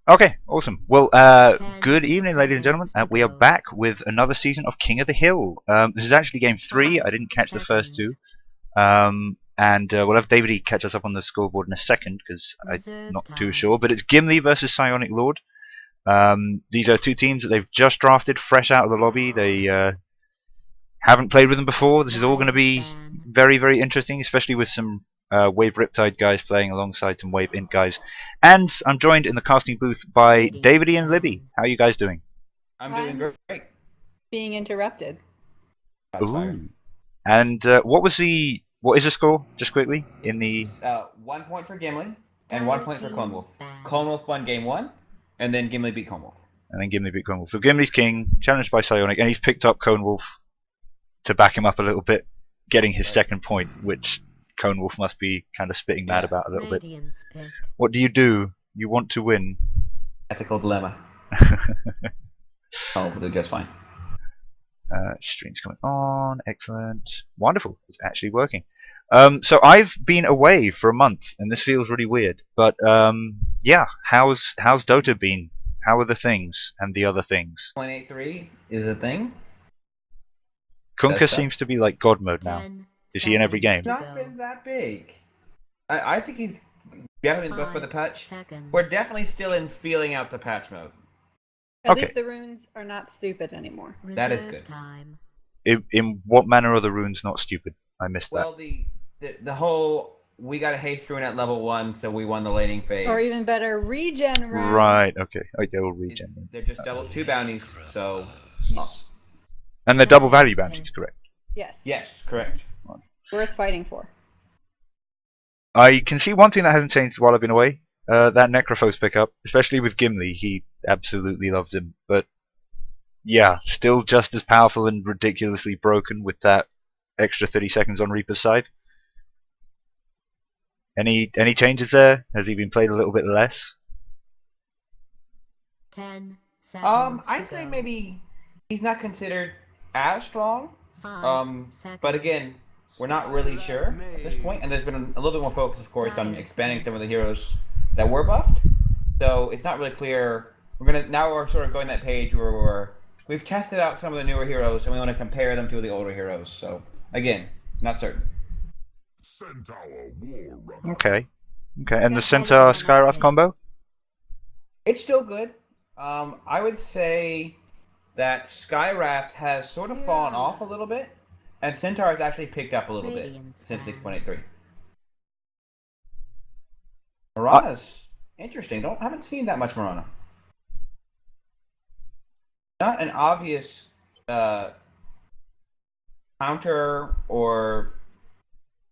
Okay, awesome. Well, good evening, ladies and gentlemen. We are back with another season of King of the Hill. This is actually game 3. I didn't catch the first two. And we'll have David catch us up on the scoreboard in a second, because I'm not too sure. But it's Gimli versus Psionic Lord. These are two teams that they've just drafted, fresh out of the lobby. They haven't played with them before. This is all going to be very, very interesting, especially with some Wave Riptide guys playing alongside some Wave Int guys. And I'm joined in the casting booth by Davey and Libby. How are you guys doing? I'm doing great. Being interrupted. Ooh. And what is the score, just quickly, in the... 1 point for Gimli, and 1 point for Clone Wolf. Clone Wolf won game 1, and then Gimli beat Clone Wolf. And then Gimli beat Cone Wolf. So Gimli's king, challenged by Psionic, and he's picked up Cone Wolf to back him up a little bit, getting his second point, which Cone Wolf must be kind of spitting mad about a little bit. What do? You want to win. Ethical dilemma. Oh, we'll do just fine. Stream's coming on. Excellent. Wonderful. It's actually working. So I've been away for a month, and this feels really weird. But yeah, how's Dota been? How are the things and the other things? 0.83 is a thing. Kunkka seems to be like God mode now. Is he in every game? It's not been that big. I think he's better than both for the patch. We're definitely still in feeling out the patch mode. At least the runes are not stupid anymore. That is good. In what manner are the runes not stupid? I missed that. Well, the whole we got a haste rune at level 1, so we won the laning phase. Or even better, regen rune. Right. Okay. Oh, they will regen. They're just double 2 bounties, so. And they're double value bounties, correct? Yes. Yes, correct. Worth fighting for. I can see one thing that hasn't changed while I've been away. That Necrophos pickup, especially with Gimli, he absolutely loves him. But yeah, still just as powerful and ridiculously broken with that extra 30 seconds on Reaper's side. Any changes there? Has he been played a little bit less? 10 seconds. I'd say maybe he's not considered as strong. But again, we're not really sure at this point, and there's been a little bit more focus, of course, on expanding some of the heroes that were buffed. So it's not really clear. Now we're sort of going that page where we've tested out some of the newer heroes, and we want to compare them to the older heroes. So again, not certain. Okay. And the Centaur Skywrath combo? It's still good. I would say that Skywrath has sort of fallen off a little bit, and Centaur has actually picked up a little bit since 6.83. Mirana's interesting. Haven't seen that much Mirana. Not an obvious counter or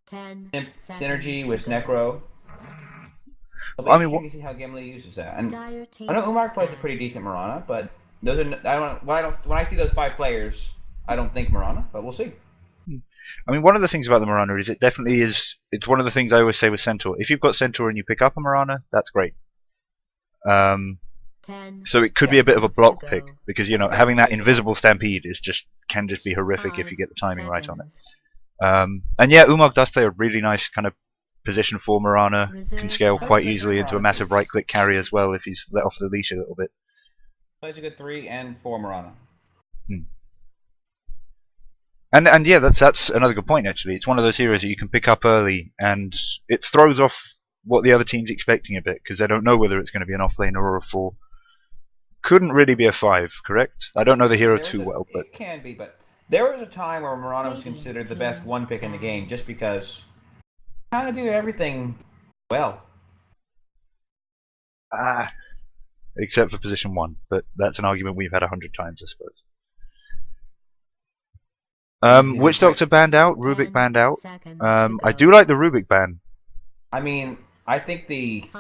synergy with Necro. I mean, you can see how Gimli uses that. And I know Umar plays a pretty decent Mirana, but those are when I see those 5 players, I don't think Mirana, but we'll see. I mean, one of the things about the Mirana is it definitely is. It's one of the things I always say with Centaur. If you've got Centaur and you pick up a Mirana, that's great. So it could be a bit of a block pick because having that invisible stampede can just be horrific if you get the timing right on it. And yeah, Umar does play a really nice kind of position for Mirana. Can scale quite easily into a massive right-click carry as well if he's let off the leash a little bit. Plays a good 3 and 4 Mirana. And yeah, that's another good point actually. It's one of those heroes that you can pick up early, and it throws off what the other team's expecting a bit because they don't know whether it's going to be an offlaner or a 4. Couldn't really be a 5, correct? I don't know the hero too well, but it can be. But there was a time where Mirana was considered the best 1 pick in the game, just because kind of do everything well. Except for position 1, but that's an argument we've had 100 times, I suppose. Witch Doctor banned out, Rubik banned out. I do like the Rubik ban. I mean, I think it's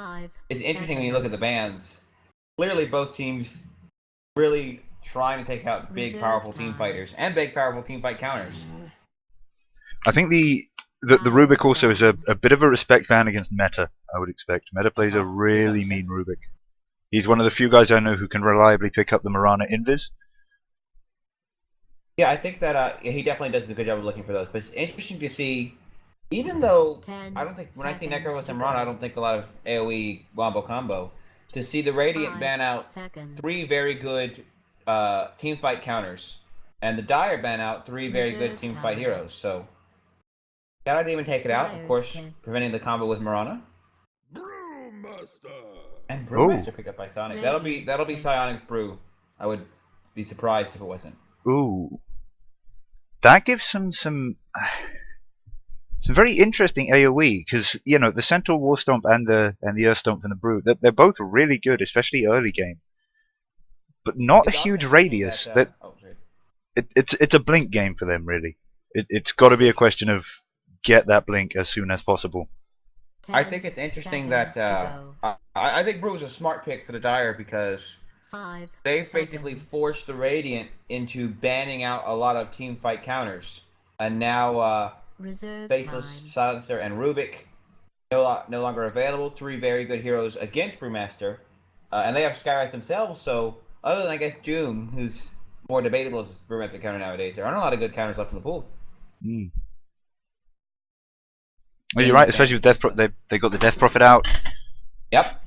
interesting when you look at the bans. Clearly, both teams really trying to take out big, powerful team fighters and big, powerful team fight counters. I think the Rubik also is a bit of a respect ban against Meta. I would expect Meta plays a really mean Rubik. He's one of the few guys I know who can reliably pick up the Mirana invis. Yeah, I think that he definitely does a good job of looking for those. But it's interesting to see, even though I don't think when I see Necro with Imran, I don't think a lot of AoE wombo combo. to see the Radiant ban out 5 3 very good team fight counters, and the Dire ban out 3 very good Reserve team time. fight heroes. So gotta even take it out, of Dire's course, pick. preventing the combo with Mirana. Brewmaster. And Oh. Brewmaster picked up by Psionic. Radiant's That'll be pick. Psionic's brew. I would be surprised if it wasn't. Ooh. That gives some very interesting AoE, because you know the Centaur War Stomp and the Earth Stomp from the Brew, they're both really good, especially early game. But not a It's also huge interesting radius. that, oh, sorry. It's a blink game for them, really. It's got to be a question of get that blink as soon as possible. I think it's interesting that I think Brew is a smart pick for the Dire because 5 they've basically seconds. forced the Radiant into banning out a lot of team fight counters, and now Reserve Faceless, time. Silencer, and Rubik no longer available. 3 very good heroes against Brewmaster, and they have Skywrath themselves. So other than I guess Doom, who's more debatable as a Brewmaster counter nowadays, there aren't a lot of good counters left in the pool. Mm. Well, you're right, especially with Death they got the Death Prophet out. Yep.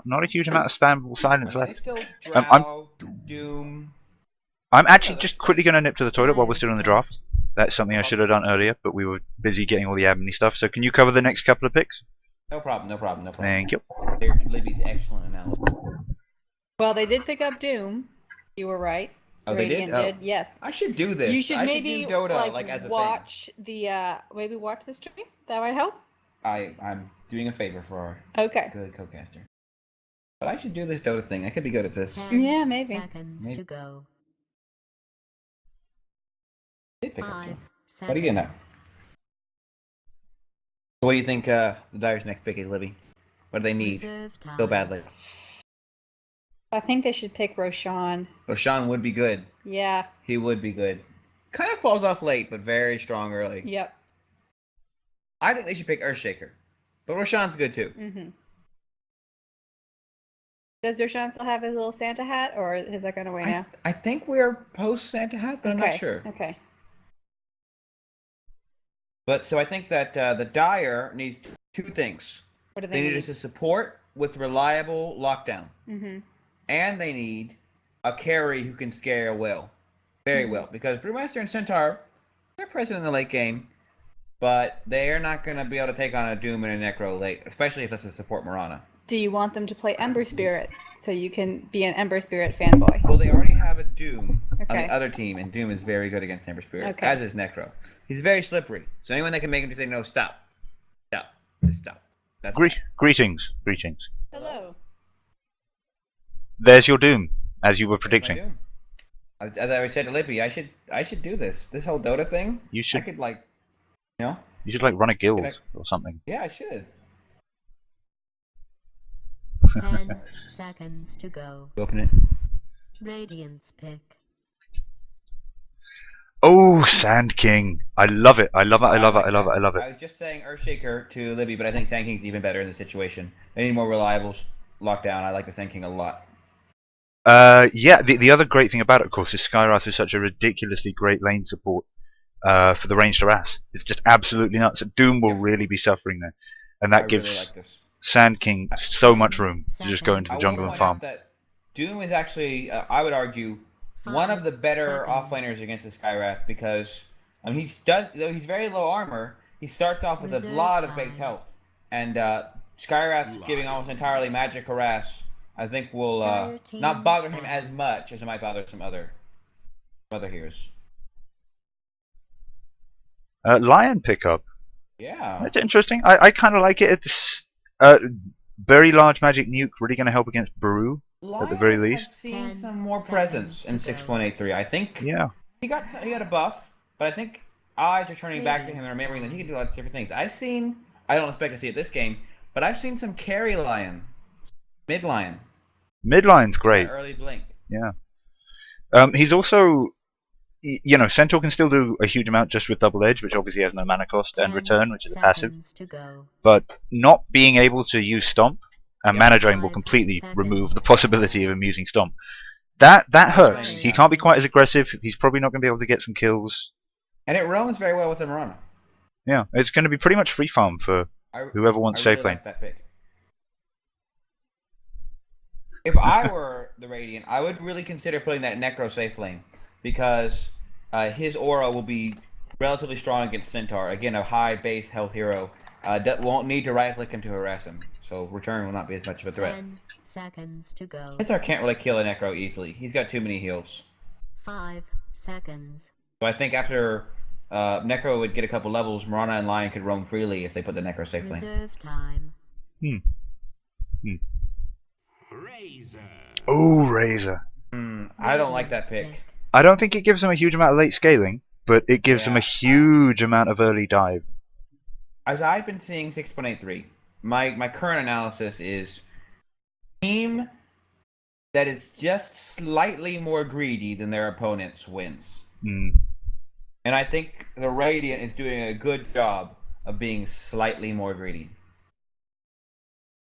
Not a huge amount of spammable silence They left. still I'm Drow, Doom. I'm actually that's just fine. quickly going to nip to the toilet while we're still in the draft. That's something I should have done earlier, but we were busy getting all the admin stuff. So can you cover the next couple of picks? No problem. Thank you. Libby's excellent analysis. Well, they did pick up Doom. You were right. Oh, they did? Radiant Oh. yes. I should do this. You should I maybe should do Dota like as a watch maybe watch the stream. That might help. thing. I'm doing a favor for our Okay. good co-caster. But I should do this Dota thing. I could be good at this. 10 Yeah, maybe. seconds Maybe. to go. Did pick up 5 Doom. seconds. What are you getting at? So what do you think the Dire's next pick is, Libby? What do they need Reserve time. so badly? I think they should pick Roshan. Roshan would be good. Yeah. He would be good. Kind of falls off late, but very strong early. Yep. I think they should pick Earthshaker. But Roshan's good too. Mhm. Does Roshan still have his little Santa hat, or is that going away now? I think we're post Santa Hat, but I'm not sure. Okay. But so I think that the Dire needs 2 things. What do They need us to support with reliable lockdown. Mm-hmm. And they need a carry who can scare well. Very well. Because Brewmaster and Centaur, they're present in the late game, but they're not going to be able to take on a Doom and a Necro late, especially if that's to support Mirana. Do you want them to play Ember Spirit so you can be an Ember Spirit fanboy? Well, they already have a Doom on Okay. the other team, and Doom is very good against Ember Spirit, Okay. as is Necro. He's very slippery. So anyone that can make him just say, no, stop. Stop. Just stop. That's Greetings. Hello. There's your Doom, as you were my predicting. Doom. As I said to Lippy, I should do this. This whole Dota thing. You should. I could like, you know. You should like run a guild or something. Yeah, I should. 10 seconds to go. Open it. Radiant's pick. Oh, Sand King! I love it. I love it. I was just saying Earthshaker to Libby, but I think Sand King's even better in this situation. They need more reliable lockdown. I like the Sand King a lot. Yeah. The other great thing about it, of course, is Skywrath is such a ridiculously great lane support for the ranged harass. It's just absolutely nuts. Doom will really be suffering there, and that I gives really like this. Sand King so much room to just go into I the jungle will and point out farm. that Doom is actually, I would argue, one of the better offlaners against the Skywrath because I mean though he's very low armor. He starts off with a Reserve lot of time. baked health, and Skywrath giving almost entirely magic harass. I think will Dire team not bother him back. as much as it might bother some other heroes. Lion pickup. Yeah. That's interesting. I kind of like it. It's very large magic nuke, really going to help against Baru at the very Lions least. have seen 10 some more seconds presence in to go. 6.83. I think Yeah. he had a buff, but I think eyes are turning back to him and remembering that he can do lots of different things. I don't expect to see it this game, but I've seen some carry lion, mid lion, Midline's great. early blink. Yeah. He's also, you know, Centaur can still do a huge amount just with double edge, which obviously has no mana cost, and 10 return, which is a passive. seconds to go. But not being able to use Stomp and Yeah. Mana Drain will 5 completely seconds. remove the possibility of him using Stomp. That hurts. He can't be quite as aggressive. He's probably not going to be able to get some kills. And it roams very well with the Mirana. Yeah, it's going to be pretty much free farm for I, whoever wants I safe really lane. like that pick. If I were the Radiant, I would really consider putting that Necro safe lane because his aura will be relatively strong against Centaur. Again, a high base health hero that won't need to right click him to harass him, so return will not be as much of a threat. 10 seconds to go. Centaur can't really kill a Necro easily. He's got too many heals. 5 seconds. So I think after Necro would get a couple levels, Mirana and Lion could roam freely if they put the Necro safe lane. Reserve time. Razor. Oh, Razor. I don't like that Radiant's pick. I don't think it gives him a huge amount of late scaling, but it gives him a huge amount of early dive. As I've been seeing 6.83, my current analysis is team that is just slightly more greedy than their opponents wins. Hmm. And I think the Radiant is doing a good job of being slightly more greedy.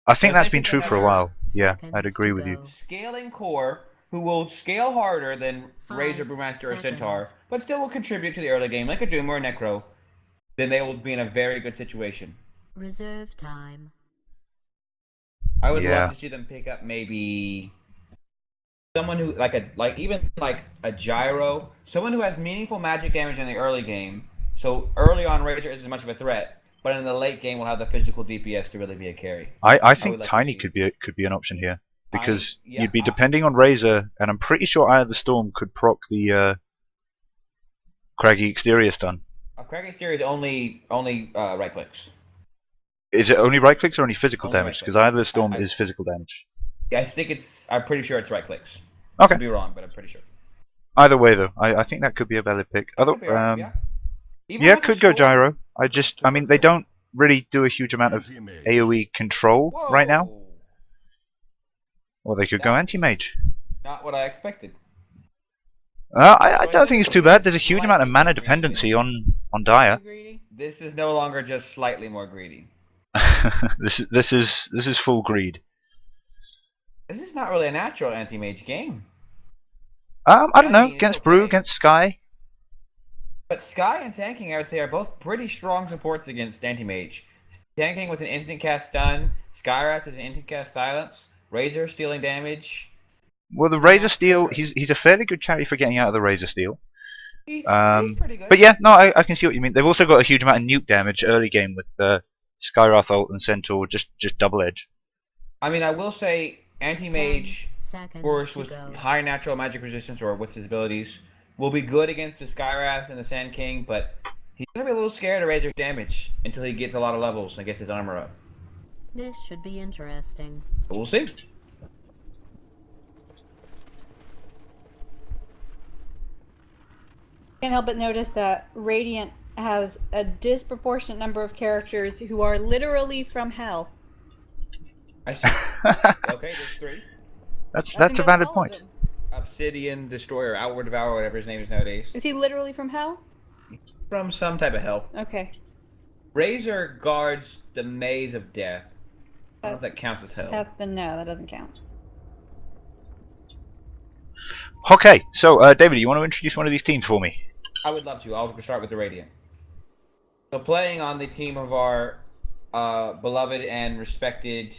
I think But that's they been could true for a never- while. Yeah, Seconds I'd agree to with you. go. Scaling core, who will scale harder than 5 Razor, Brewmaster, or Centaur, seconds. but still will contribute to the early game, like a Doom or a Necro, then they will be in a very good situation. Reserve time. I would Yeah. love to see them pick up maybe someone who even a gyro, someone who has meaningful magic damage in the early game. So early on, Razor isn't as much of a threat, but in the late game, will have the physical DPS to really be a carry. I think would like to Tiny see- could be an option here because yeah, you'd be depending on Razor, and I'm pretty sure Eye of the Storm could proc the Craggy Exterior stun. Crag Exterior is only right clicks. Is it only right clicks or only physical Only damage? right Because clicks. Eye of the Storm I- is physical damage. I'm pretty sure it's right clicks. Okay. Could be wrong, but I'm pretty sure. Either way, though, I think that could be a valid pick. Other, Could be right, yeah. Even yeah, like a could go sword- Gyro. I mean, they don't really do a huge amount of AoE control right now. Whoa. Or they could go That's- Anti-Mage. Not what I expected. I don't think it's too bad. There's a huge amount of mana dependency on Dire. Greedy. This is no longer just slightly more greedy. this is full greed. This is not really a natural anti-mage game. I don't know. mean, it's Against Brew, okay. against Sky. But Sky and Sand King, I would say, are both pretty strong supports against anti-mage. Sand King with an instant cast stun, Skywrath with an instant cast silence, Razor stealing damage. Well, the Razor Steel, he's a fairly good carry for getting out of the Razor Steel. He's pretty good. But yeah, no, I can see what you mean. They've also got a huge amount of nuke damage early game with Skywrath ult and Centaur just double edge. I mean, I will say anti-mage, 10 seconds of course, to with go. high natural magic resistance or with his abilities, will be good against the Skywrath and the Sand King, but he's gonna be a little scared of Razor's damage until he gets a lot of levels and gets his armor up. This should be interesting. But we'll see. Can't help but notice that Radiant has a disproportionate number of characters who are literally from hell. I see. Okay, there's 3. That's I a think that's valid all of point. them. Obsidian, Destroyer, Outward Devourer, whatever his name is nowadays. Is he literally from hell? From some type of hell. Okay. Razor guards the Maze of Death. I don't know if that counts as hell. No, that doesn't count. Okay, so David, you want to introduce one of these teams for me? I would love to. I'll start with the Radiant. So playing on the team of our beloved and respected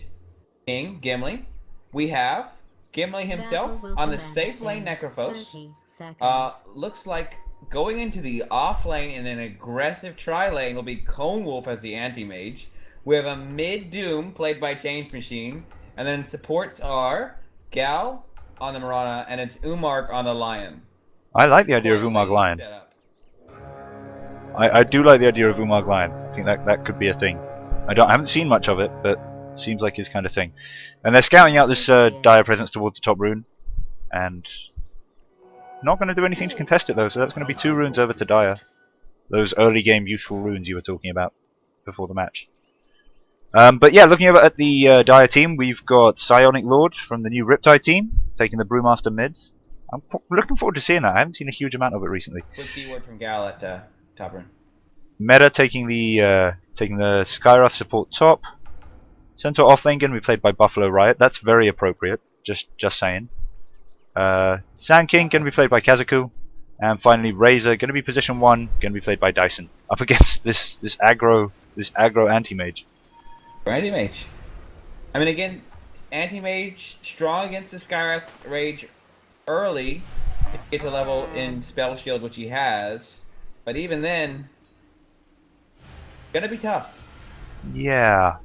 king, Gimli, we have Gimli himself Battle will on the commence safe in lane Necrophos. 30 seconds. Looks like going into the off lane in an aggressive tri lane will be Cone Wolf as the anti-mage. We have a mid Doom played by Change Machine, and then supports are Gal on the Mirana, and it's Umark on the Lion. I like the idea of Core Umark lane Lion. setup. I do like the idea of Umark Lion. I think that could be a thing. I haven't seen much of it, but seems like his kind of thing. And they're scouting out this Dire presence towards the top rune, and not going to do anything to contest it though. So that's going to be 2 runes over to Dire. Those early game useful runes you were talking about before the match. But yeah, looking over at the Dire team, we've got Psionic Lord from the new Riptide team taking the Brewmaster mids. I'm looking forward to seeing that. I haven't seen a huge amount of it recently. Quick keyword from Gal at top rune. Meta taking the Skyrath support top. Centaur offlane going to be played by Buffalo Riot. That's very appropriate. Just saying. Sand King going to be played by Kazaku, and finally Razor going to be position 1, going to be played by Dyson. Up against this aggro anti-mage. Anti-mage. I mean, again, Anti-Mage strong against the Skywrath Rage early. If he gets a level in Spell Shield, which he has. But even then, gonna be tough. Yeah.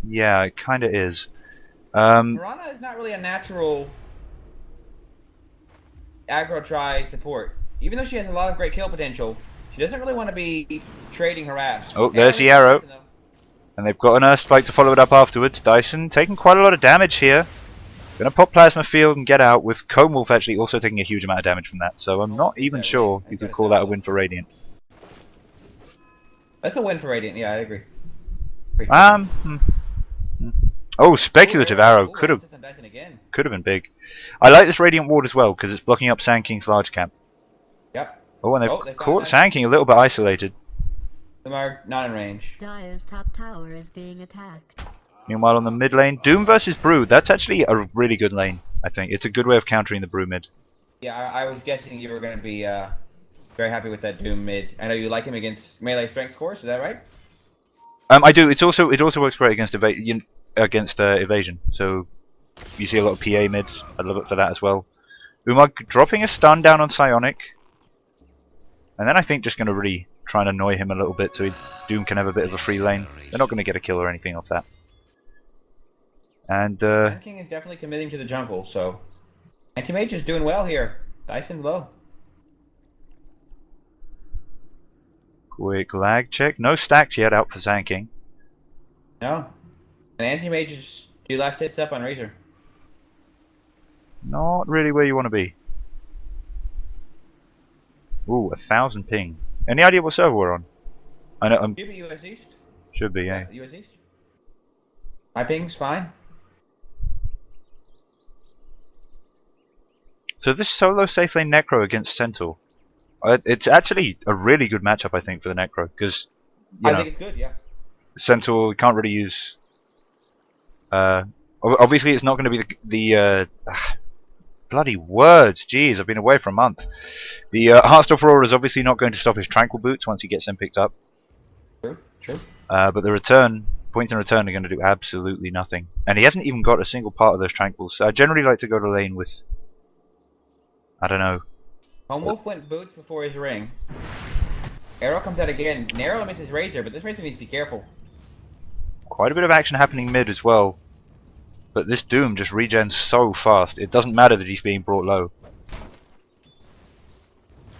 Yeah, it kind of is. Mirana is not really a natural aggro try support. Even though she has a lot of great kill potential, she doesn't really want to be trading harass. Oh, there's the arrow. And they've got an Earth Spike to follow it up afterwards. Dyson taking quite a lot of damage here. Gonna pop Plasma Field and get out, with Cone Wolf actually also taking a huge amount of damage from that. So I'm not even sure you could call that a win for Radiant. That's a win for Radiant, yeah, I agree. Oh, Speculative Arrow could have been big. I like this Radiant Ward as well because it's blocking up Sand King's large camp. Yep. Oh, and they've caught Sand King a little bit isolated. They're not in range. Dire's top tower is being attacked. Meanwhile, on the mid lane, Doom versus Brood. That's actually a really good lane, I think. It's a good way of countering the Brew mid. Yeah, I was guessing you were going to be very happy with that Doom mid. I know you like him against melee strength course, is that right? I do. It also works great against evasion. So you see a lot of PA mid. I love it for that as well. Umar dropping a stun down on Psionic, and then I think just going to really try and annoy him a little bit so Doom can have a bit of a free lane. They're not going to get a kill or anything off that. And Sand King is definitely committing to the jungle, so Anti-Mage is doing well here. Dyson low. Quick lag check. No stacks yet out for Sand King. No. And Anti-Mage is 2 last hits up on Razor. Not really where you want to be. Ooh, 1,000 ping. Any idea what server we're on? I know. Should be US East. Should be, yeah. US East. My ping's fine. So this solo safe lane Necro against Centaur. It's actually a really good matchup, I think, for the Necro, because I think it's good, yeah. Centaur can't really use. Obviously, it's not going to be the bloody words. Jeez, I've been away for a month. The Heartstop Aurora is obviously not going to stop his Tranquil Boots once he gets them picked up. True, true. But the points in return are going to do absolutely nothing, and he hasn't even got a single part of those Tranquils. So I generally like to go to lane with, I don't know. Home Wolf went boots before his ring. Arrow comes out again. Narrow misses Razor, but this Razor needs to be careful. Quite a bit of action happening mid as well. But this Doom just regens so fast. It doesn't matter that he's being brought low.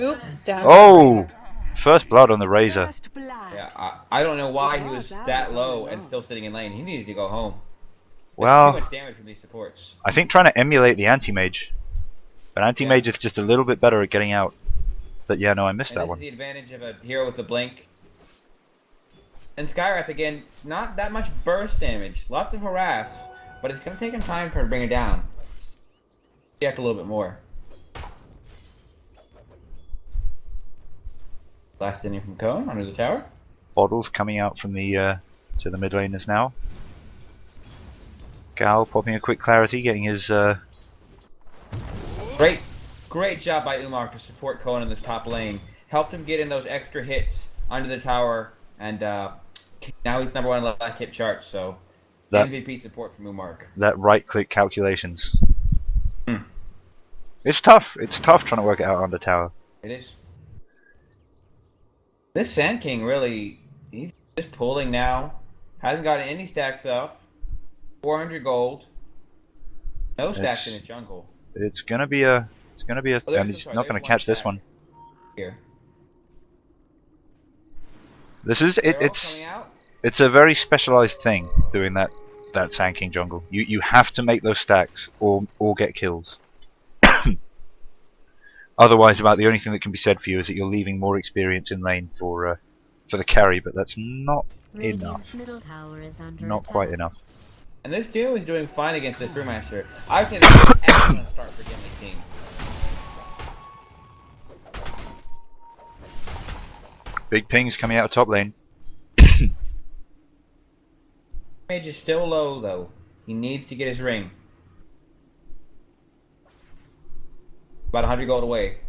Oop, down. Oh! First blood on the Razor. Yeah, I don't know why he was that low and still sitting in lane. He needed to go home. Well, too much damage from these supports. I think trying to emulate the Anti-Mage. But Anti-Mage is just a little bit better at getting out. But yeah, no, I missed that one. This is the advantage of a hero with a blink. And Skywrath, again, not that much burst damage. Lots of harass. But it's going to take him time to bring it down. React a little bit more. Last inning from Cone under the tower. Bottles coming out from the to the mid laners now. Gal popping a quick clarity, getting his Great job by Umar to support Cone in this top lane. Helped him get in those extra hits under the tower, and now he's #1 on the last hit chart. So MVP support from Umar. That right-click calculations. It's tough. It's tough trying to work it out under tower. It is. This Sand King really, he's just pulling now. Hasn't gotten any stacks off. 400 gold. No stacks in his jungle. It's gonna be a. And he's not gonna catch this one. Here. This is it. It's a very specialized thing doing that Sand King jungle. You have to make those stacks or get kills. Otherwise, about the only thing that can be said for you is that you're leaving more experience in lane for the carry, but that's not enough. Middle tower is under Not attack. quite enough. And this duo is doing fine against this Brewmaster. I would say this is an excellent start for Gimli's team. Big pings coming out of top lane. Mage is still low though. He needs to get his ring. About 100 gold away.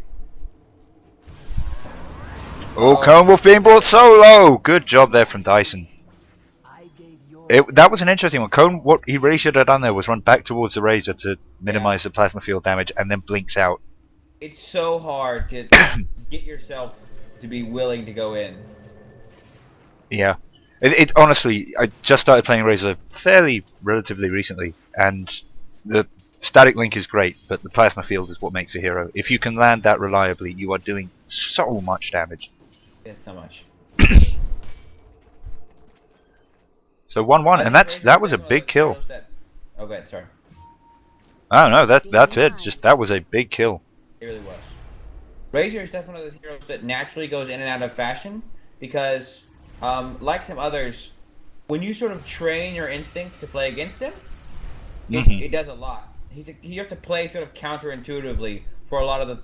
Oh, Cone Wolf being brought so low. Good job there from Dyson. That was an interesting one. Cone, what he really should have done there was run back towards the Razor to minimize the plasma field damage, and then blinks out. It's so hard to get yourself to be willing to go in. Yeah. It honestly, I just started playing Razor relatively recently, and the static link is great, but the plasma field is what makes a hero. If you can land that reliably, you are doing so much damage. Yeah, so much. So 1-1, and that was a big kill. Oh, good, sorry. Oh no, that's it. Just that was a big kill. It really was. Razor is definitely one of those heroes that naturally goes in and out of fashion because, like some others, when you sort of train your instincts to play against him, it does a lot. You have to play sort of counterintuitively for a lot of the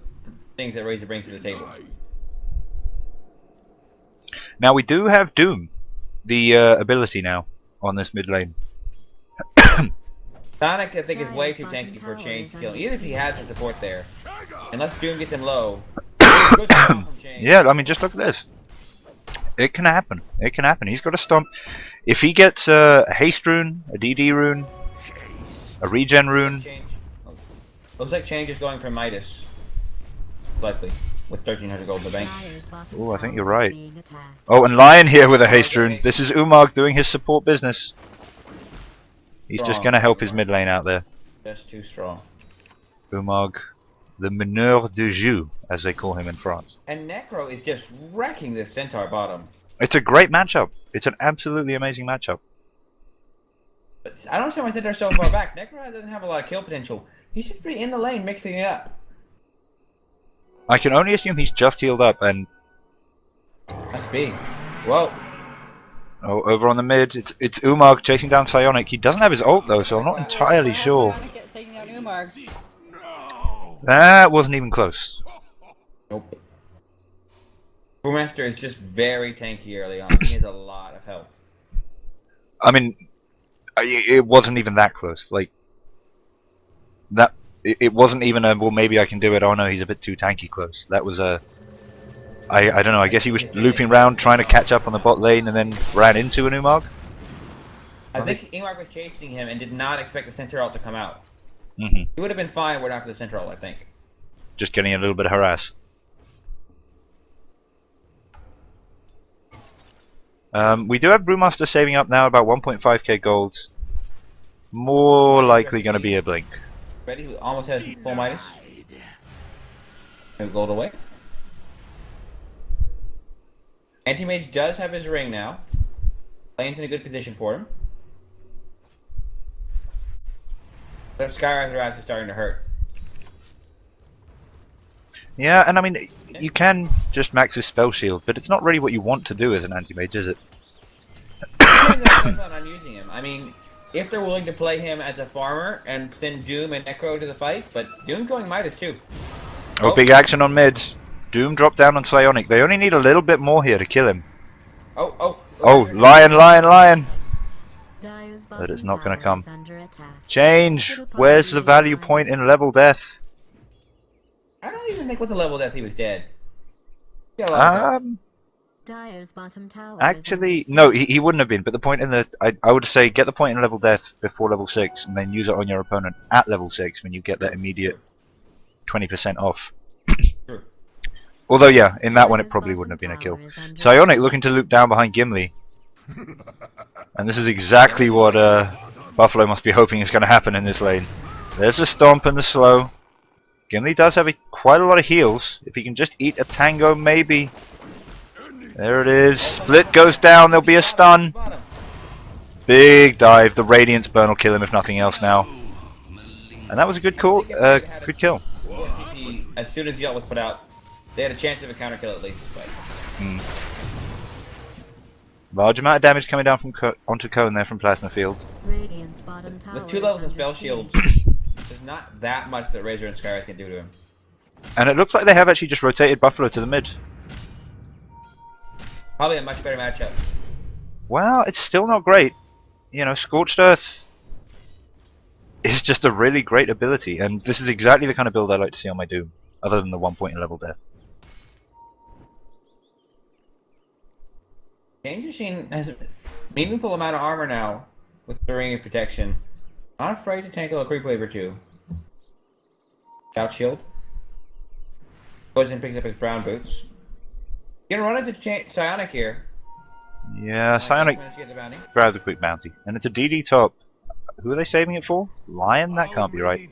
things that Razor brings to the table. Now we do have Doom, the ability now on this mid lane. Psionic, I think, is way too tanky for Change to kill. Even if he has the support there, unless Doom gets him low. Good job from Change. Yeah, I mean, just look at this. It can happen. It can happen. He's got a stomp. If he gets a haste rune, a DD rune, a regen rune. Change. Looks like Change is going for Midas. Likely. With 1300 gold in the bank. Oh, I think you're right. Oh, and Lion here with a haste rune. This is Umag doing his support business. He's just going to help his mid lane out there. Just too strong. Umag, the meneur de jeu, as they call him in France. And Necro is just wrecking this Centaur bottom. It's a great matchup. It's an absolutely amazing matchup. But I don't understand why Centaur's so far back. Necro doesn't have a lot of kill potential. He should be in the lane mixing it up. I can only assume he's just healed up and... Must be. Whoa. Oh, over on the mid, it's Umag chasing down Psionic. He doesn't have his ult though, so I'm not entirely sure. Taking out Umag. That wasn't even close. Nope. Brewmaster is just very tanky early on. He has a lot of health. I mean, it wasn't even that close. Like, that... It wasn't even a, well, maybe I can do it. Oh no, he's a bit too tanky close. That was a... I don't know, I guess he was looping around trying to catch up on the bot lane and then ran into an Umag. I think Umag was chasing him and did not expect the Centaur ult to come out. Mm-hmm. He would have been fine were it not for the Centaur ult, I think. Just getting a little bit of harass. We do have Brewmaster saving up now about 1.5k gold. More likely going to be a blink. Ready? Who almost has full Midas. No gold away. Anti-Mage does have his ring now. Lane's in a good position for him. But Skywrath Harass is starting to hurt. Yeah, and I mean, you can just max his spell shield, but it's not really what you want to do as an anti-mage, is it? I'm using him. I mean, if they're willing to play him as a farmer and send Doom and Necro to the fight, but Doom's going Midas too. Oh, big action on mid. Doom dropped down on Psionic. They only need a little bit more here to kill him. Oh, Lion! But it's not going to come. Change! Where's the value point in level death? I don't even think with the level death he was dead. Actually, no, he wouldn't have been, but the point in the... I would say get the point in level death before level 6, and then use it on your opponent at level 6 when you get that immediate 20% off. True. Although, yeah, in that one it probably wouldn't have been a kill. Psionic looking to loop down behind Gimli. And this is exactly what Buffalo must be hoping is going to happen in this lane. There's the stomp and the slow. Gimli does have quite a lot of heals. If he can just eat a tango, maybe. There it is. Split goes down. There'll be a stun. Big dive. The Radiance burn will kill him if nothing else now. And that was a good call. Good kill. As soon as the ult was put out, they had a chance of a counter kill at least. Large amount of damage coming down from onto Cone there from Plasma Field. With 2 levels of spell shields, there's not that much that Razor and Skywrath can do to him. And it looks like they have actually just rotated Buffalo to the mid. Probably a much better matchup. Well, it's still not great. You know, Scorched Earth is just a really great ability, and this is exactly the kind of build I like to see on my Doom, other than the 1 point in level death. Change Machine has a meaningful amount of armor now, with the ring of protection. Not afraid to tank a little creep wave or two. Shout shield. Goes in and picks up his brown boots. Gonna run into Psionic here. Yeah, Psionic Managed to get the bounty. grabs a quick bounty. And it's a DD top. Who are they saving it for? Lion? That can't be right.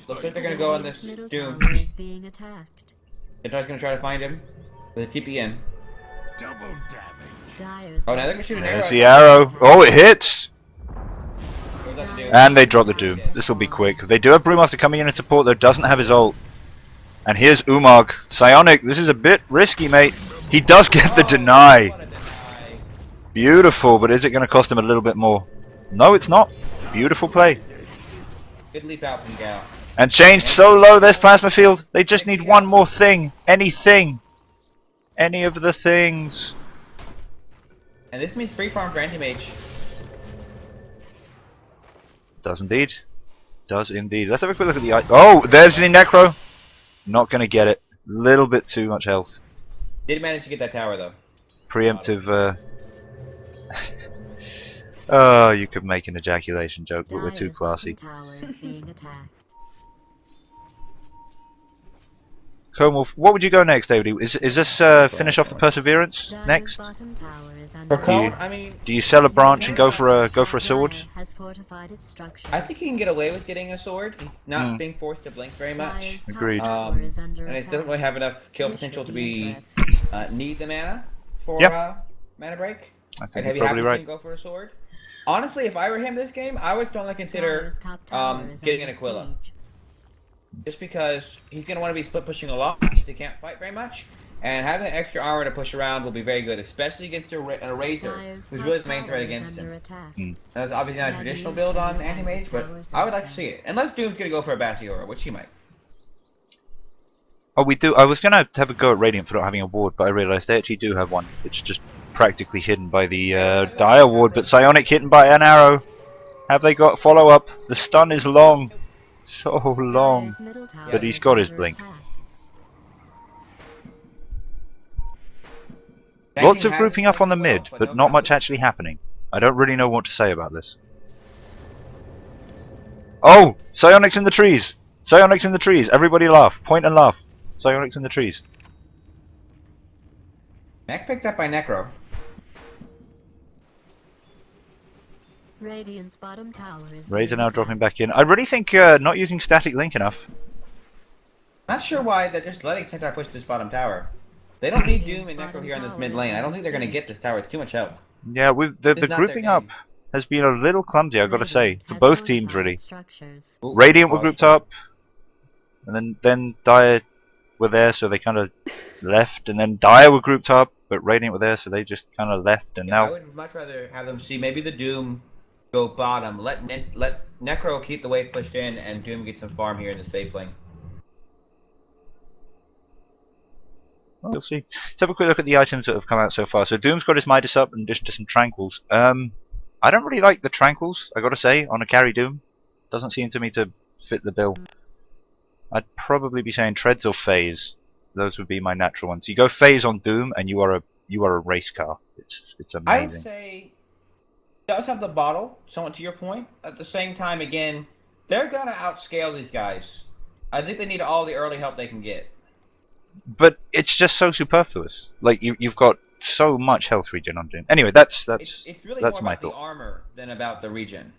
Looks like they're gonna go on this Middle Doom. tower is being attacked. Centaur's gonna try to find him with a TP in. Double damage. Dyer's Oh, now they're gonna shoot an arrow. There's the arrow. Oh, it hits! What does that do? And they drop the Doom. This will be quick. They do have Brewmaster coming in and support, though doesn't have his ult. And here's Umag. Psionic, this is a bit risky, mate. He does get the deny. What a deny. Beautiful, but is it going to cost him a little bit more? No, it's not. Beautiful play. Good leap out from Gal. And changed so low, there's Plasma Field. They just need one more thing. Anything. Any of the things. And this means free farm for Anti-Mage. Does indeed. Does indeed. Let's have a quick look at the... Oh, there's the Necro. Not going to get it. Little bit too much health. Did manage to get that tower though. Preemptive, Oh, you could make an ejaculation joke, but we're too Dyer's classy. bottom tower is being attacked. Comewolf, what would you go next, David? Is this finish off the Perseverance Dyer's next? bottom tower is under For Cone, attack. I mean, Do you sell a branch and go for a sword? Dyer has fortified its structures. I think he can get away with getting a sword. He's not Hmm. being forced to blink very much. Dyer's top Agreed. tower is under And it attack. doesn't really have enough kill This potential should to be interesting. need the mana for Yep. mana break. I I'd think have you're you happy probably to see right. him go for a sword. Honestly, if I were him this game, I would strongly consider Dyer's top tower is getting an under Aquila. siege. Just because he's going to want to be split pushing a lot since he can't fight very much. And having extra armor to push around will be very good, especially against a Razor, Dyer's who's top really the main tower threat is against under him. attack. That's obviously not a traditional build on Anti-Mage, but I would like to see it. Unless Doom's going to go for a Bastion, which he might. Oh, we do. I was going to have a go at Radiant for not having a ward, but I realised they actually do have one. It's just practically hidden by the Dire ward, but Psionic hidden by an arrow. Have they got follow-up? The stun is long. So long. Dyer's middle tower But he's is got his under blink. attack. Lots of grouping up on the mid, but not much actually happening. I don't really know what to say about this. Oh! Psionic's in the trees! Psionic's in the trees! Everybody laugh. Point and laugh. Psionic's in the trees. Mech picked up by Necro. Radiant's bottom tower is Razor being now attacked. dropping back in. I really think not using static link enough. Not sure why they're just letting Centaur push this bottom tower. They don't need Doom and Necro here on this mid lane. I don't think they're going to get this tower. It's too much health. Yeah, with the This is not grouping their up game. has been a little clumsy, I've got to say, Radiant for has both teams fortified really. its structures. Ooh, Radiant were gosh. grouped up, and then Dire were there, so they kind of left, and then Dire were grouped up, but Radiant were there, so they just kind of left, and Yeah, I now would much rather have them see maybe the Doom go bottom. Let Necro keep the wave pushed in, and Doom get some farm here in the safe lane. well, we'll see. Let's have a quick look at the items that have come out so far. So Doom's got his Midas up in addition to some Tranquils. I don't really like the Tranquils, I got to say, on a carry Doom. Doesn't seem to me to fit the bill. I'd probably be saying Treads or Phase. Those would be my natural ones. You go Phase on Doom, and you are a race car. It's I would amazing. say does have the bottle, somewhat to your point. At the same time, again, they're gonna outscale these guys. I think they need all the early help they can get. But it's just so superfluous. Like you've got so much health regen on Doom. Anyway, that's It's really that's more my about the thought. armor than about the regen.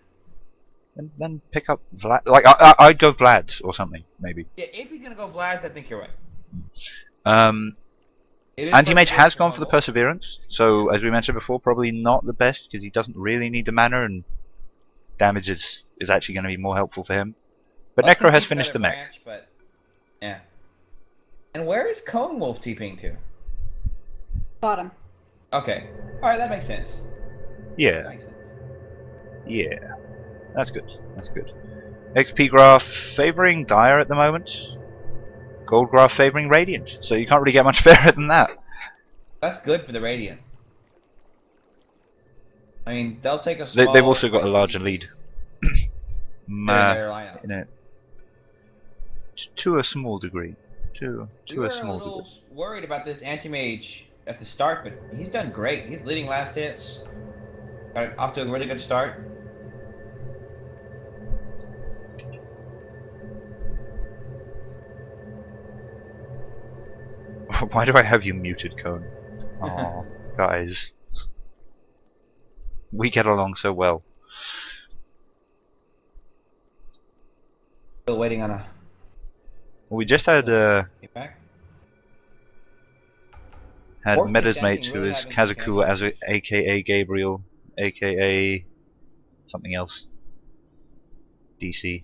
And then pick up Vlad. Like I'd go Vlad's or something maybe. Yeah, if he's gonna go Vlad's, I think you're right. It is Anti-Mage has Perseverance gone for the normal. Perseverance, so as we mentioned before, probably not the best because he doesn't really need the mana, and damage is actually going to be more helpful for him. But Let's Necro see has if finished the better mech. branch, but yeah. And where is Cone Wolf TPing to? Bottom. Okay, all right, that makes sense. That Yeah, makes sense. yeah, that's good. That's good. XP graph favoring Dire at the moment. Gold graph favoring Radiant. So you can't really get much fairer than that. That's good for the Radiant. I mean, they'll take a small. They've also got a larger lead. in their lineup. In a, to a small degree. To We were a a small little degree. worried about this Anti-Mage at the start, but he's done great. He's leading last hits. Got off to a really good start. Why do I have you muted, Cone? Oh, guys. We get along so well. Still waiting on a Well, we just had feedback. Meta's mate who is Kazuku as aka Gabriel, aka something else. DC.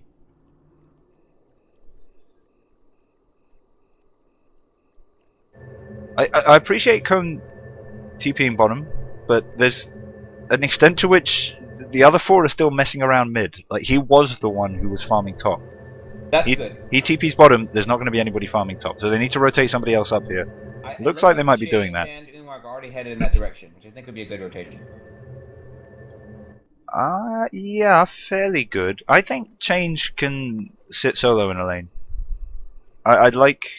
I appreciate Cone TPing bottom, but there's an extent to which the other four are still messing around mid. Like, he was the one who was farming top. That's He good. TP's bottom, there's not going to be anybody farming top, so they need to rotate somebody else up here. It Looks like they might be doing that. And Umar already headed in that direction, which I think would be a good rotation. Yeah, fairly good. I think Change can sit solo in a lane. I'd like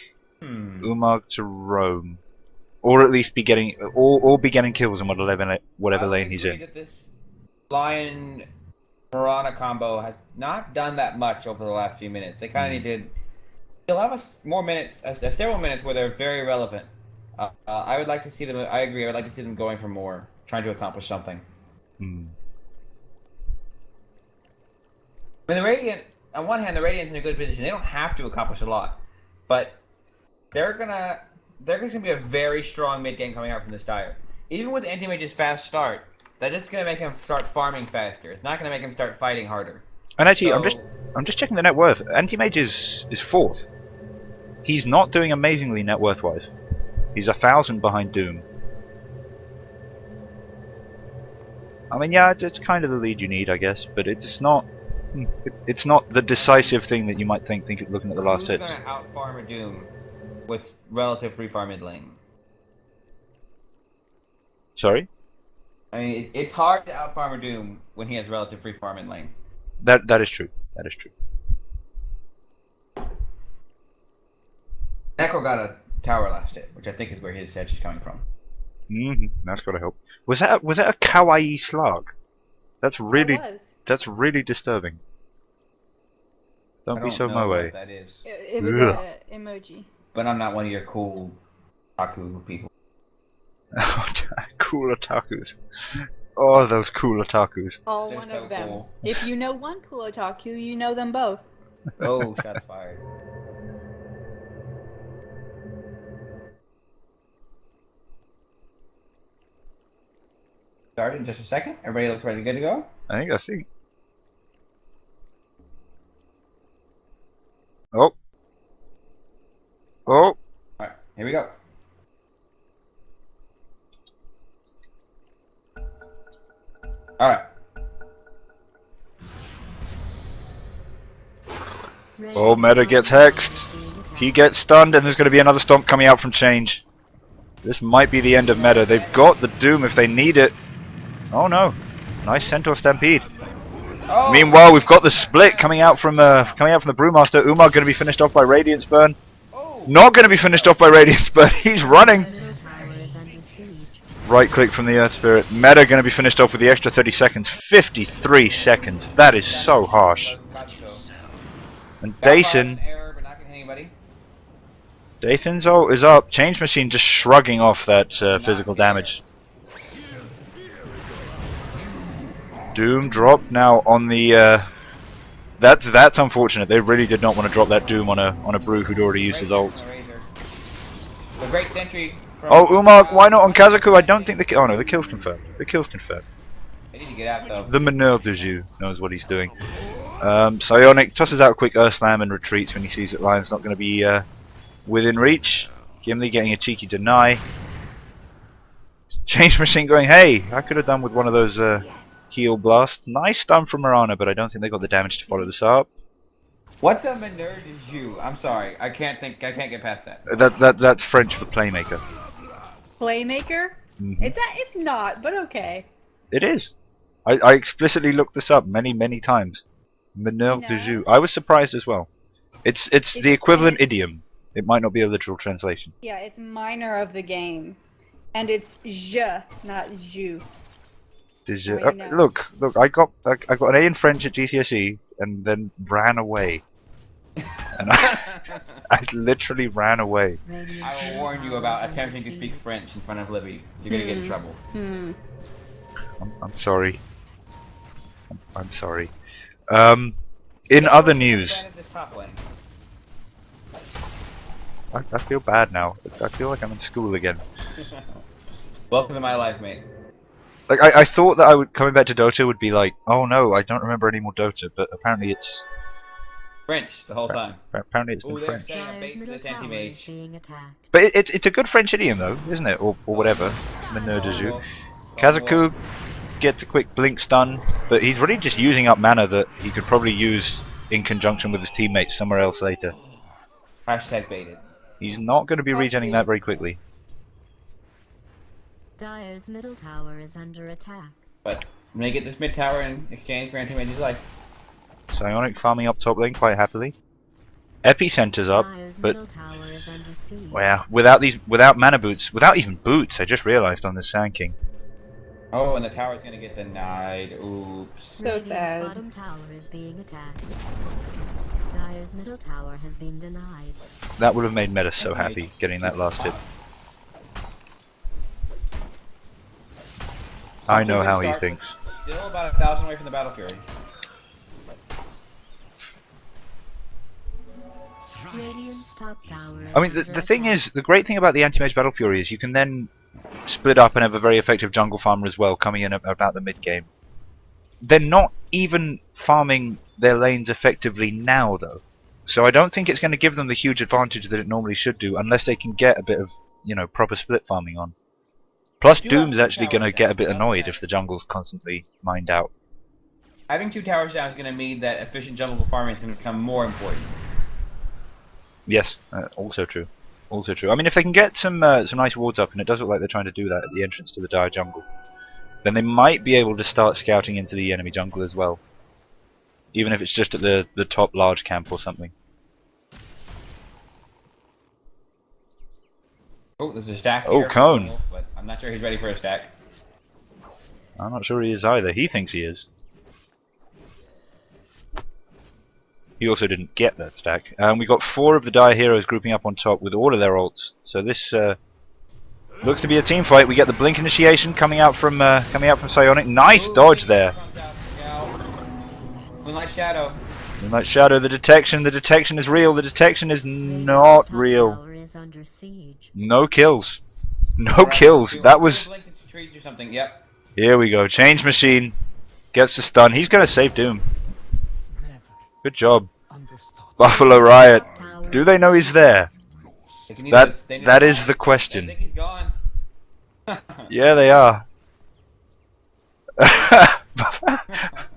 Umar to roam. Or at least be getting, or be getting kills in whatever lane he's in. That this Lion Mirana combo has not done that much over the last few minutes. They kind of needed. They'll have more minutes, several minutes where they're very relevant. I would like to see them. I agree. I would like to see them going for more, trying to accomplish something. I mean, the Radiant. On one hand, the Radiant's in a good position. They don't have to accomplish a lot, but they're gonna. There's going to be a very strong mid game coming out from this tire. Even with Anti-Mage's fast start, that's just going to make him start farming faster. It's not going to make him start fighting harder. And actually, I'm just checking the net worth. Anti-Mage is 4th. He's not doing amazingly net worth wise. He's 1,000 behind Doom. I mean, yeah, it's kind of the lead you need, I guess, but it's not. It's not the decisive thing that you might think looking at the last hits. Who's going to out-farm a Doom with relative free farm mid lane? Sorry? I mean, it's hard to out-farm a Doom when he has relative free farm mid lane. That is true. That is true. Necro got a tower last hit, which I think is where his edge is coming from. That's gotta help. Was that a kawaii slug? That's really disturbing. Don't be so moe. What that is. It was an emoji. But I'm not one of your cool otaku people. Cool otakus. Oh, those cool otakus. All They're one so of them. cool. If you know one cool otaku, you know them both. Oh, shots fired. Start in just a second. Everybody looks ready, good to go? I think. Oh. Oh. Alright, here we go. Alright. Oh, Meta gets hexed. He gets stunned, and there's going to be another stomp coming out from Change. This might be the end of Meta. They've got the Doom if they need it. Oh no. Nice Centaur Stampede. Oh. Meanwhile, we've got the split coming out from the Brewmaster. Umar going to be finished off by Radiance Burn. Oh. Not going to be finished off by Radiance Burn. He's running. Right click from the Earth Spirit. Meta going to be finished off with the extra 30 seconds. 53 seconds. That is so harsh. And Dason. Dathan's ult is up. Change Machine just shrugging off that physical damage. Doom dropped now on the. That's unfortunate. They really did not want to drop that Doom on a Brew who'd already used his ult. The great sentry. Oh, Umar, why not on Kazaku? I don't think the oh no, the kill's confirmed. The kill's confirmed. They need to get out though. The Meneur de Jus knows what he's doing. Psionic tosses out a quick Earth Slam and retreats when he sees that Lion's not going to be within reach. Gimli getting a cheeky deny. Change Machine going, hey, I could have done with one of those heal blasts. Nice stun from Mirana, but I don't think they got the damage to follow this up. What's a Meneur de Jus? I'm sorry, I can't get past that. That's French for playmaker. Playmaker? It's not, but okay. It is. I explicitly looked this up many times. Meneur de Jus. I was surprised as well. It's the equivalent idiom. It might not be a literal translation. Yeah, it's minor of the game. And it's je, not jus. Look, I got an A in French at GCSE and then ran away. and I literally ran away. I warned you about attempting to speak French in front of Libby. You're gonna get in trouble. I'm sorry. I'm sorry. In other news, I feel bad now. I feel like I'm in school again. Welcome to my life, mate. Like I thought that coming back to Dota would be like, oh no, I don't remember any more Dota, but apparently it's French the whole time. apparently it's been Ooh, they're French. setting a bait for this anti-mage. But it's a good French idiom though, isn't it? Or whatever. Meneur de jeu. Kazaku gets a quick blink stun, but he's really just using up mana that he could probably use in conjunction with his teammates somewhere else later. Hashtag baited. He's not going to be regenning that very quickly. Dire's middle tower is under attack. But I'm gonna get this mid tower in exchange for anti-mage's life. Psionic farming up top lane quite happily. Epicenter's up, Dire's but middle tower is under siege. well, without mana boots, without even boots, I just realised on this Sand King. Oh, and the tower's gonna get denied. Oops. So Radiant's sad. bottom tower is being attacked. Dire's middle tower has been denied. That would have made Meta so happy getting that last hit. I know how he thinks. Still about 1,000 away from the Battle Fury. Radiant's top tower is I mean, the thing is, the great thing about the Anti-Mage Battle Fury is you can then split up and have a very effective jungle farmer as well coming in about the mid game. They're not even farming their lanes effectively now though. So I don't think it's going to give them the huge advantage that it normally should do unless they can get a bit of, you know, proper split farming on. Plus Doom's actually going to get a bit annoyed if the jungle's constantly mined out. Having 2 towers down is gonna mean that efficient jungle farming is gonna become more important. Yes, also true. Also true. I mean, if they can get some nice wards up, and it does look like they're trying to do that at the entrance to the Dire jungle, then they might be able to start scouting into the enemy jungle as well. Even if it's just at the top large camp or something. Oh, there's a stack Oh, here for Cone. Wolf, but I'm not sure he's ready for a stack. I'm not sure he is either. He thinks he is. He also didn't get that stack. We got 4 of the Dire heroes grouping up on top with all of their ults. So this looks to be a team fight. We get the blink initiation coming out from Psionic. Nice dodge there. Moonlight Shadow. Moonlight Shadow. The detection is real. The detection is not top real. tower is under siege. No kills. No kills. That was. Blink to treat or something. Yep. Here we go. Change machine gets the stun. He's gonna save Doom. Good job. Buffalo Riot. Tower Do they know he's there? They need That they need that to is find- the I question. think he's gone. Yeah, they are.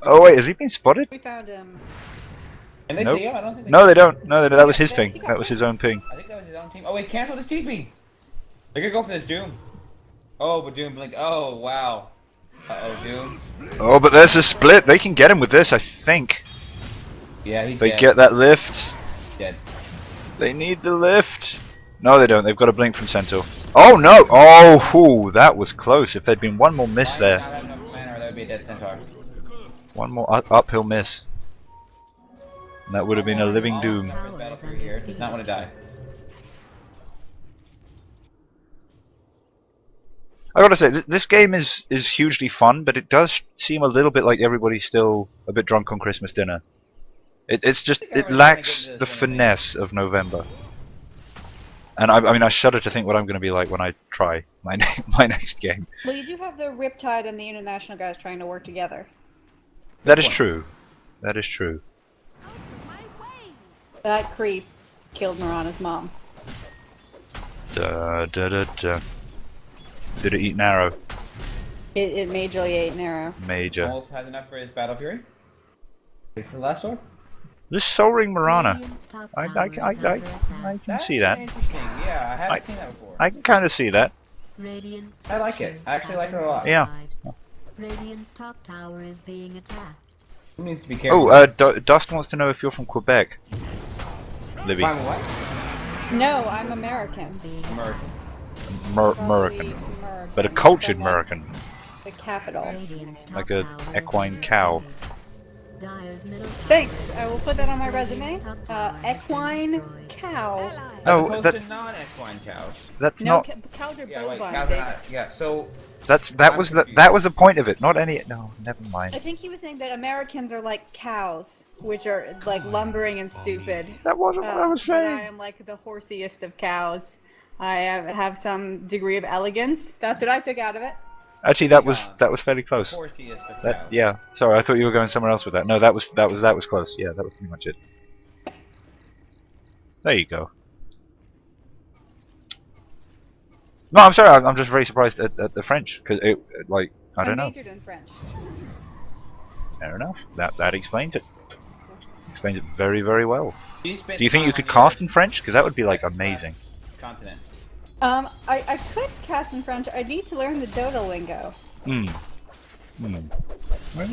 Oh wait, has he been spotted? We found him. And they Nope. see him? I don't think they No, they don't. No, that was his ping. That was his own ping. I think that was his own team. Oh wait, cancel his TP. They're gonna go for this Doom. Oh, but Doom blinked. Oh wow. Uh oh, Doom. Oh, but there's a split. They can get him with this, I think. Yeah, he's They dead. get that lift. dead. They need the lift. No, they don't. They've got a blink from Centaur. Oh no! Oh, whew, that was close. If there'd been one more miss Why there, did not have enough mana, or that would be a dead Centaur. one more uphill miss, and that would have been a living Doom. Battle through here. Does not want to die. I gotta say, this game is hugely fun, but it does seem a little bit like everybody's still a bit drunk on Christmas dinner. It's just, I think it everyone's lacks trying to get into the this kind of thing. finesse of November. And I mean, I shudder to think what I'm going to be like when I try my my next game. Well, you do have the Riptide and the International guys trying to work together. That is point. true. That is true. That creep killed Mirana's mom. Da, da, da, da. Did it eat an arrow? It majorly ate an arrow. Major. Wolf has enough for his Battle Fury. Wait for the last sword. This Soul Ring Mirana. Radiant's top I tower is under can attack. see that. Interesting. Yeah, I haven't seen that before. I can kind of see that. Radiant's I like it. structures I actually have like been it a lot. Yeah. fortified. Radiant's top tower is being attacked. Who needs to be careful? Oh, Dust wants to know if you're from Quebec. Libby. Fine, what? No, I'm American. Is being American. American. But a cultured American. The capital. Radiant's top Like a tower is equine under cow. siege. Dyer's middle tower Thanks. is I will under put that on my Radiant's resume. top tower has been Equine destroyed. cow. As No, opposed that to non-equine cows. that's No, not. cows are Yeah, wait, bovine. cows are not. Yeah, so That I'm was confused. that was the point of it. Not any. No, never I mind. think he was saying that Americans are like cows, which are like lumbering and stupid. That wasn't what I was But I saying. am like the horsiest of cows. I have some degree of elegance. That's what I took out of it. Actually, that was fairly close. horsiest of That cows. yeah. Sorry, I thought you were going somewhere else with that. No, that was close. Yeah, that was pretty much it. There you go. No, I'm sorry. I'm just very surprised at the French because like I don't know. majored in French. Fair enough. That explains it. Explains it very very well. You spent Do you think time you on could your cast in French? Because that would be like amazing. continent. I could cast in French. I need to learn the Dota lingo. Hmm. Hmm. Well,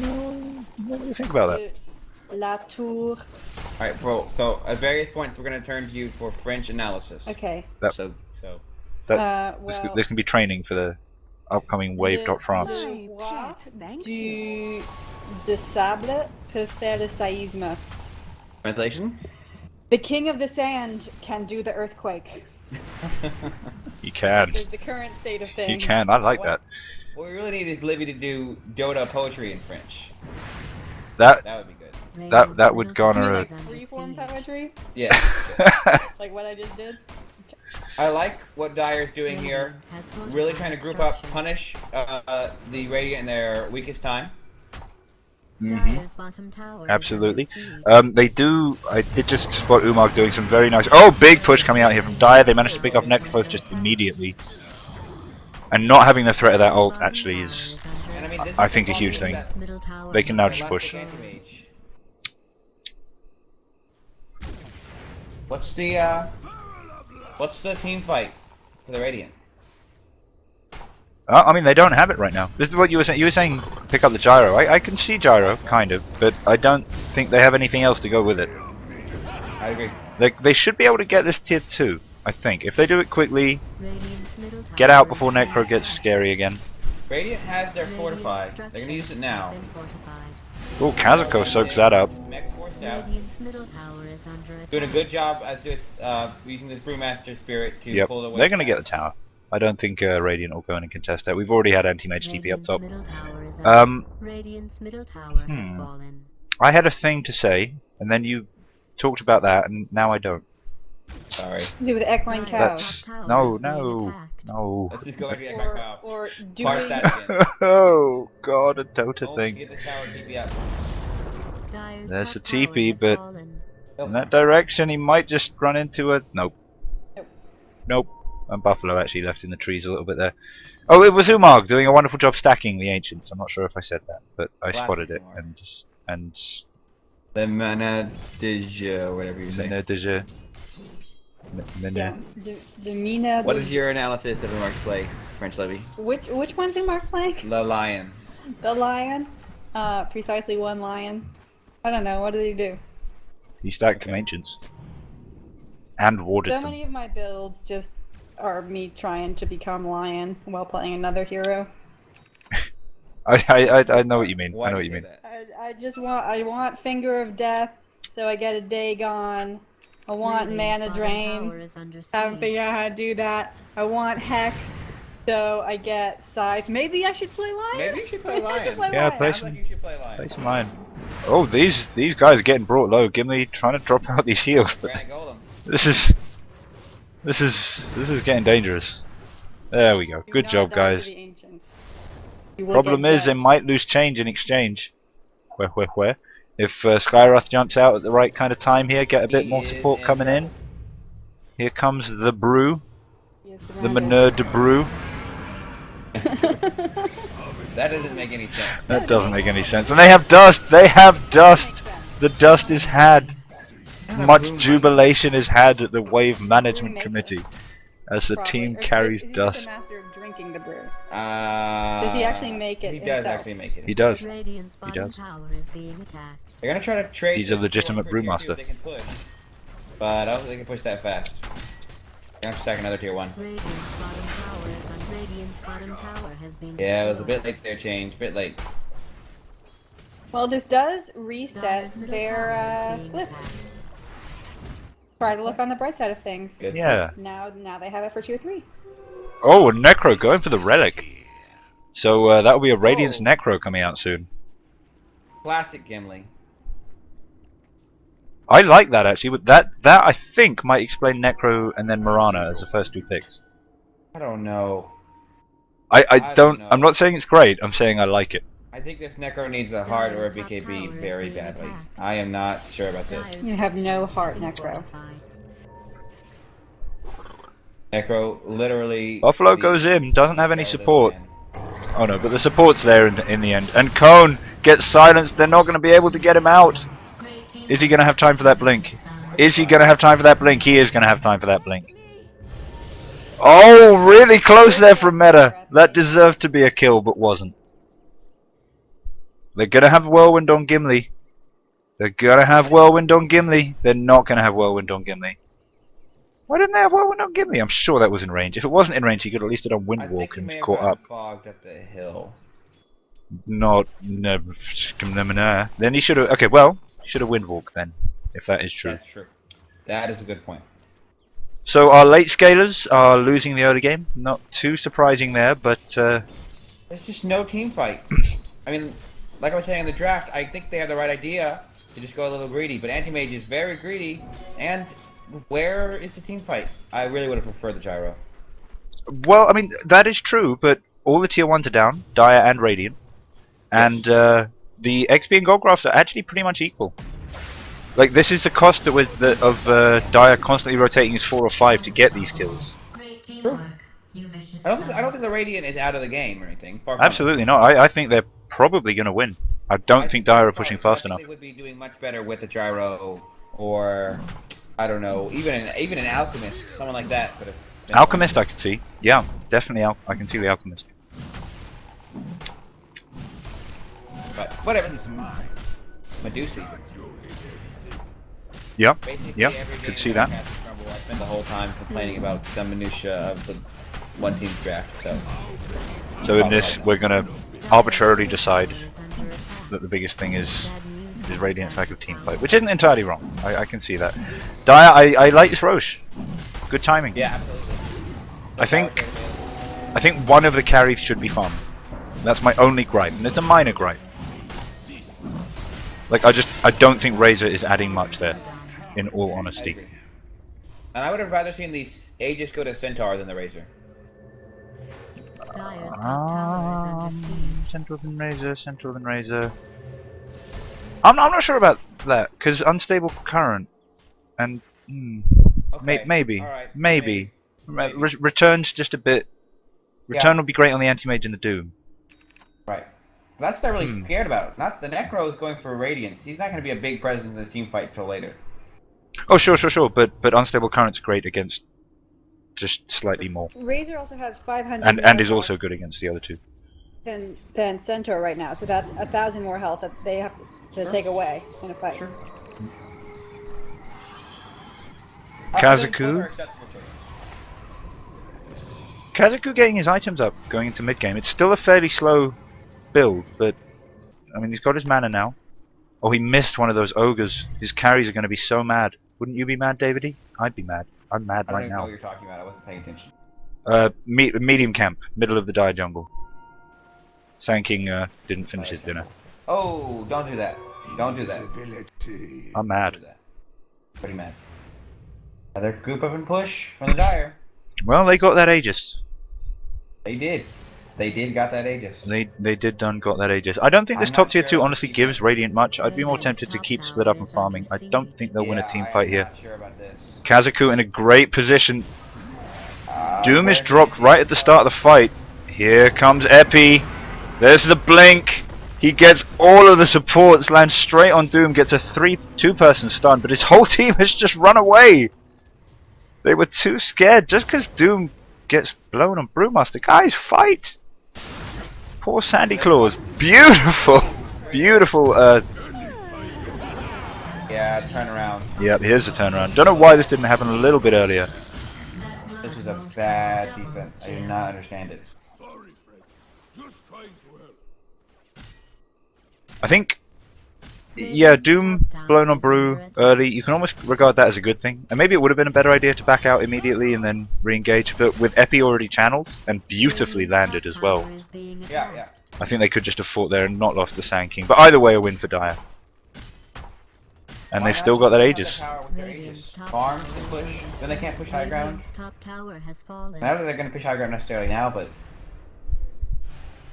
what do you think about that? La tour. Alright, so at various points we're gonna turn to you for French analysis. Okay. So This can be training for the upcoming Wave Dot France. Le roi de sable peut faire le séisme. translation? The king of the sand can do the earthquake. You can. Is the current state of things. You can. I like that. What we really need is Livy to do Dota poetry in French. That That would be good. Radiant's that would middle garner tower a- is under Freeform siege. poetry, Yeah. like what I just did. I like what Dyer's doing here. Radiant has fortified Really trying to group up, structures. punish the Radiant in their weakest time. Dyer's bottom tower is Absolutely. under siege. They do. I did just spot Umar doing some very nice. Oh, big push coming out here from Dyer. They managed to pick up Necrophos just immediately, and not having the threat of that ult actually is. And I mean, this I is think a the huge one thing. that's Middle tower They can has now been just less push. against mage. What's the team fight for the Radiant? I mean, they don't have it right now. This is what you were saying. You were saying pick up the gyro. I can see gyro, kind of, but I don't think they have anything else to go with it. I agree. They should be able to get this tier 2, I think. If they do it quickly, Radiant's middle tower get out is before under Necro gets attack. scary again. Radiant has their Radiant fortified. They're gonna use it structures now. have been fortified. Oh, Kazuko soaks that up. Mech's forced out. Radiant's middle tower is under attack. Doing a good job as with using this Brewmaster spirit to Yep, pull away. they're gonna get the tower. I don't think Radiant will go in and contest that. We've already had anti-mage TP up Radiant's top. middle tower is Um, Radiant's middle tower has hmm. fallen. I had a thing to say, and then you talked about that, and now I don't. Sorry. Do with equine Dyer's cows. That's top tower no, is being no, attacked. no. Let's just go back to the Or, Echo or Parse doing. that again. Oh god, a Dota Don't thing. get this tower TP up. Dyer's There's top a TP, tower has but- fallen. In that direction, he might just run into a. Nope. Nope. Nope. And Buffalo actually left in the trees a little bit there. Oh, it was Umar doing a wonderful job stacking the ancients. I'm not sure if I said that, but I Classic spotted it Umar. and The mana dij, whatever you say. Yeah, the Mina. What is your analysis of Remark's play, French Levy? Which one's in Mark playing? The Lion. The lion. Precisely one lion. I don't know. What did he do? he stacked some ancients and warded So them. many of my builds just are me trying to become lion while playing another hero. I know what you mean. Why I know do what you say mean. that? I want Finger of Death, so I get a Dagon. I want Radiant's Mana bottom Drain. tower is under Haven't siege. figured out how to do that. I want Hex, so I get Scythe. Maybe I should play Lion. Maybe you should play Maybe I should Lion. play Yeah, Lion. play Sounds like you should play Lion. Play some Lion. Oh, these guys are getting brought low. Gimli trying to drop out these heals, but Granite Golem. this is getting dangerous. There we go. Do Good not job, die to guys. the ancients. You will Problem get is, they judged. might lose change in exchange. Where? If Skyroth jumps out at the right kind of time here, get a bit more support coming in. Here comes the brew, Yes, the Amanda. Meneur de Brew. That doesn't make any sense. That doesn't make any sense. And they have dust! They have dust! The dust is had. Much jubilation is had at the Wave Management Committee as the Probably. team Or carries is he dust. just a master of drinking the brew? Does he actually make it He does himself? actually make it. He does. Radiant's bottom does. tower is being attacked. They're gonna try to trade. He's a this legitimate for tier two brewmaster. if They can push, but I don't think they can push that fast. They're gonna have to stack another tier 1. Radiant's bottom tower has been Yeah, it was a destroyed. bit late there, change. Bit late. Well, this does reset Dyer's middle their tower is being glyph. attacked. Try to look on the bright side of things. Good. Yeah. Now they have it for 2 or 3. Oh, a Necro going for the relic. So that will be a Radiance Oh. Necro coming out soon. Classic Gimli. I like that actually, but that I think might explain Necro and then Mirana as the first 2 picks. I don't know. I don't don't. know. I'm not saying it's great. I'm saying I like it. I think this Necro needs a heart or a Dyer's top BKB tower is very being badly. attacked. I am not sure about this. Dyer's You have no structures heart, have been Necro. fortified. Necro literally. Buffalo the goes in, doesn't have any skeleton support. man. Oh no, but the support's there in the end. And Cone gets silenced. They're not going to be able to get him out. Is he going to have time for that blink? Is he going to have time for that blink? He is going to have time for that blink. Oh, really close there from Meta. That deserved to be a kill, but wasn't. They're going to have Whirlwind on Gimli. They're going to have Whirlwind on Gimli. They're not going to have Whirlwind on Gimli. Why didn't they have Whirlwind on Gimli? I'm sure that was in range. If it wasn't in range, he could at least have done I think Windwalk he and may have caught gotten up. fogged up the hill. Not never. Then he should have. Okay, well, he should have Windwalk then, if that is true. That's true. That is a good point. So our late scalers are losing the early game. Not too surprising there, but There's just no team fight. I mean, like I was saying in the draft, I think they have the right idea to just go a little greedy, but Anti-Mage is very greedy, and where is the team fight? I really would have preferred the Gyro. well, I mean that is true. But all the tier 1s are down, Dire and Radiant, and the XP and Gold graphs are actually pretty much equal. Like this is the cost that of Dire constantly rotating his 4 or 5 to get these kills. Great teamwork. You vicious I don't think foes. the Radiant is out of the game or anything. Far from Absolutely not. I think they're probably going to win. I don't think Dire are pushing fast enough. They would be doing much better with the Gyro, or I don't know, even an Alchemist, someone like that. But Alchemist, I can see. Yeah, definitely. I can see the Alchemist. but whatever. Mine. Medusa. Yeah, Basically, yeah, every could game see that that. I cast Scrumble, I spend the whole time complaining about some minutia of the one team's draft. So in this, we're going to arbitrarily decide Is under attack. that the biggest thing is Bad news. Radiant's lack of team fight, which isn't entirely wrong. I can see that. Dire, I like this Roche. Good timing. Yeah, absolutely. I think one of the carries should be farmed. That's my only gripe, and it's a minor gripe. Like I don't think Razor is adding much there, in all I honesty. agree. And I would have rather seen these Aegis go to Centaur than the Razor. Dyer's top tower is under siege. Central and Razor, Central and Razor. I'm not sure about that because unstable current and Okay. maybe Alright, maybe. maybe. Return's just a bit. Return Yeah. would be great on the Anti-Mage and the Doom. Right. That's what I'm really scared about. Not the Necro is going for Radiance. He's not going to be a big presence in this team fight till later. Oh sure, but unstable current's great against just slightly more, Razor also has 500 and more is health also good against the other two. than Centaur right now, so that's 1,000 more health that they have to take away in a fight. Sure. Kazaku? Kazaku getting his items up, going into mid game. It's still a fairly slow build, but I mean he's got his mana now. Oh, he missed one of those ogres. His carries are going to be so mad. Wouldn't you be mad, Davide? I'd be mad. I'm mad I don't right even know what now. you're talking about. I wasn't paying attention. Medium camp, middle of the dire jungle. Sanking didn't finish his dinner. Oh, don't do that. Don't do that. Visibility. I'm Don't mad. do that. Pretty mad. Another group up and push from the Dire. Well, they got that Aegis. They did. They did got that Aegis. They did got that Aegis. I don't think this I'm top not tier sure 2 about honestly the gives defense. Radiant much. I'd be more tempted to keep split up and farming. I don't think they'll win a team fight here. I'm not sure about this. Kazaku in a great position. Doom is Where- dropped right at the start of the fight. Here comes Epi. There's the blink. He gets all of the supports, lands straight on Doom, gets a 2-person stun, but his whole team has just run away. They were too scared just because Doom gets blown on Brewmaster. Guys, fight! Poor Sandy Claus. Beautiful! Beautiful. Yeah, turn around. Yep, here's the turnaround. Don't know why this didn't happen a little bit earlier. This is a bad defense. I do not understand it. Sorry, friend. Just trying to help. I think yeah, Doom blown on Brew early, you can almost regard that as a good thing. And maybe it would have been a better idea to back out immediately and then re-engage, but with Epi already channeled, and beautifully landed as well, Yeah. I think they could just have fought there and not lost the Sand King. But either way, a win for Dire. And Why they've not still got just that have Aegis. the power with their Aegis? Farm to push, then they can't push high ground. Top tower has fallen. I don't think they're going to push high ground necessarily now, but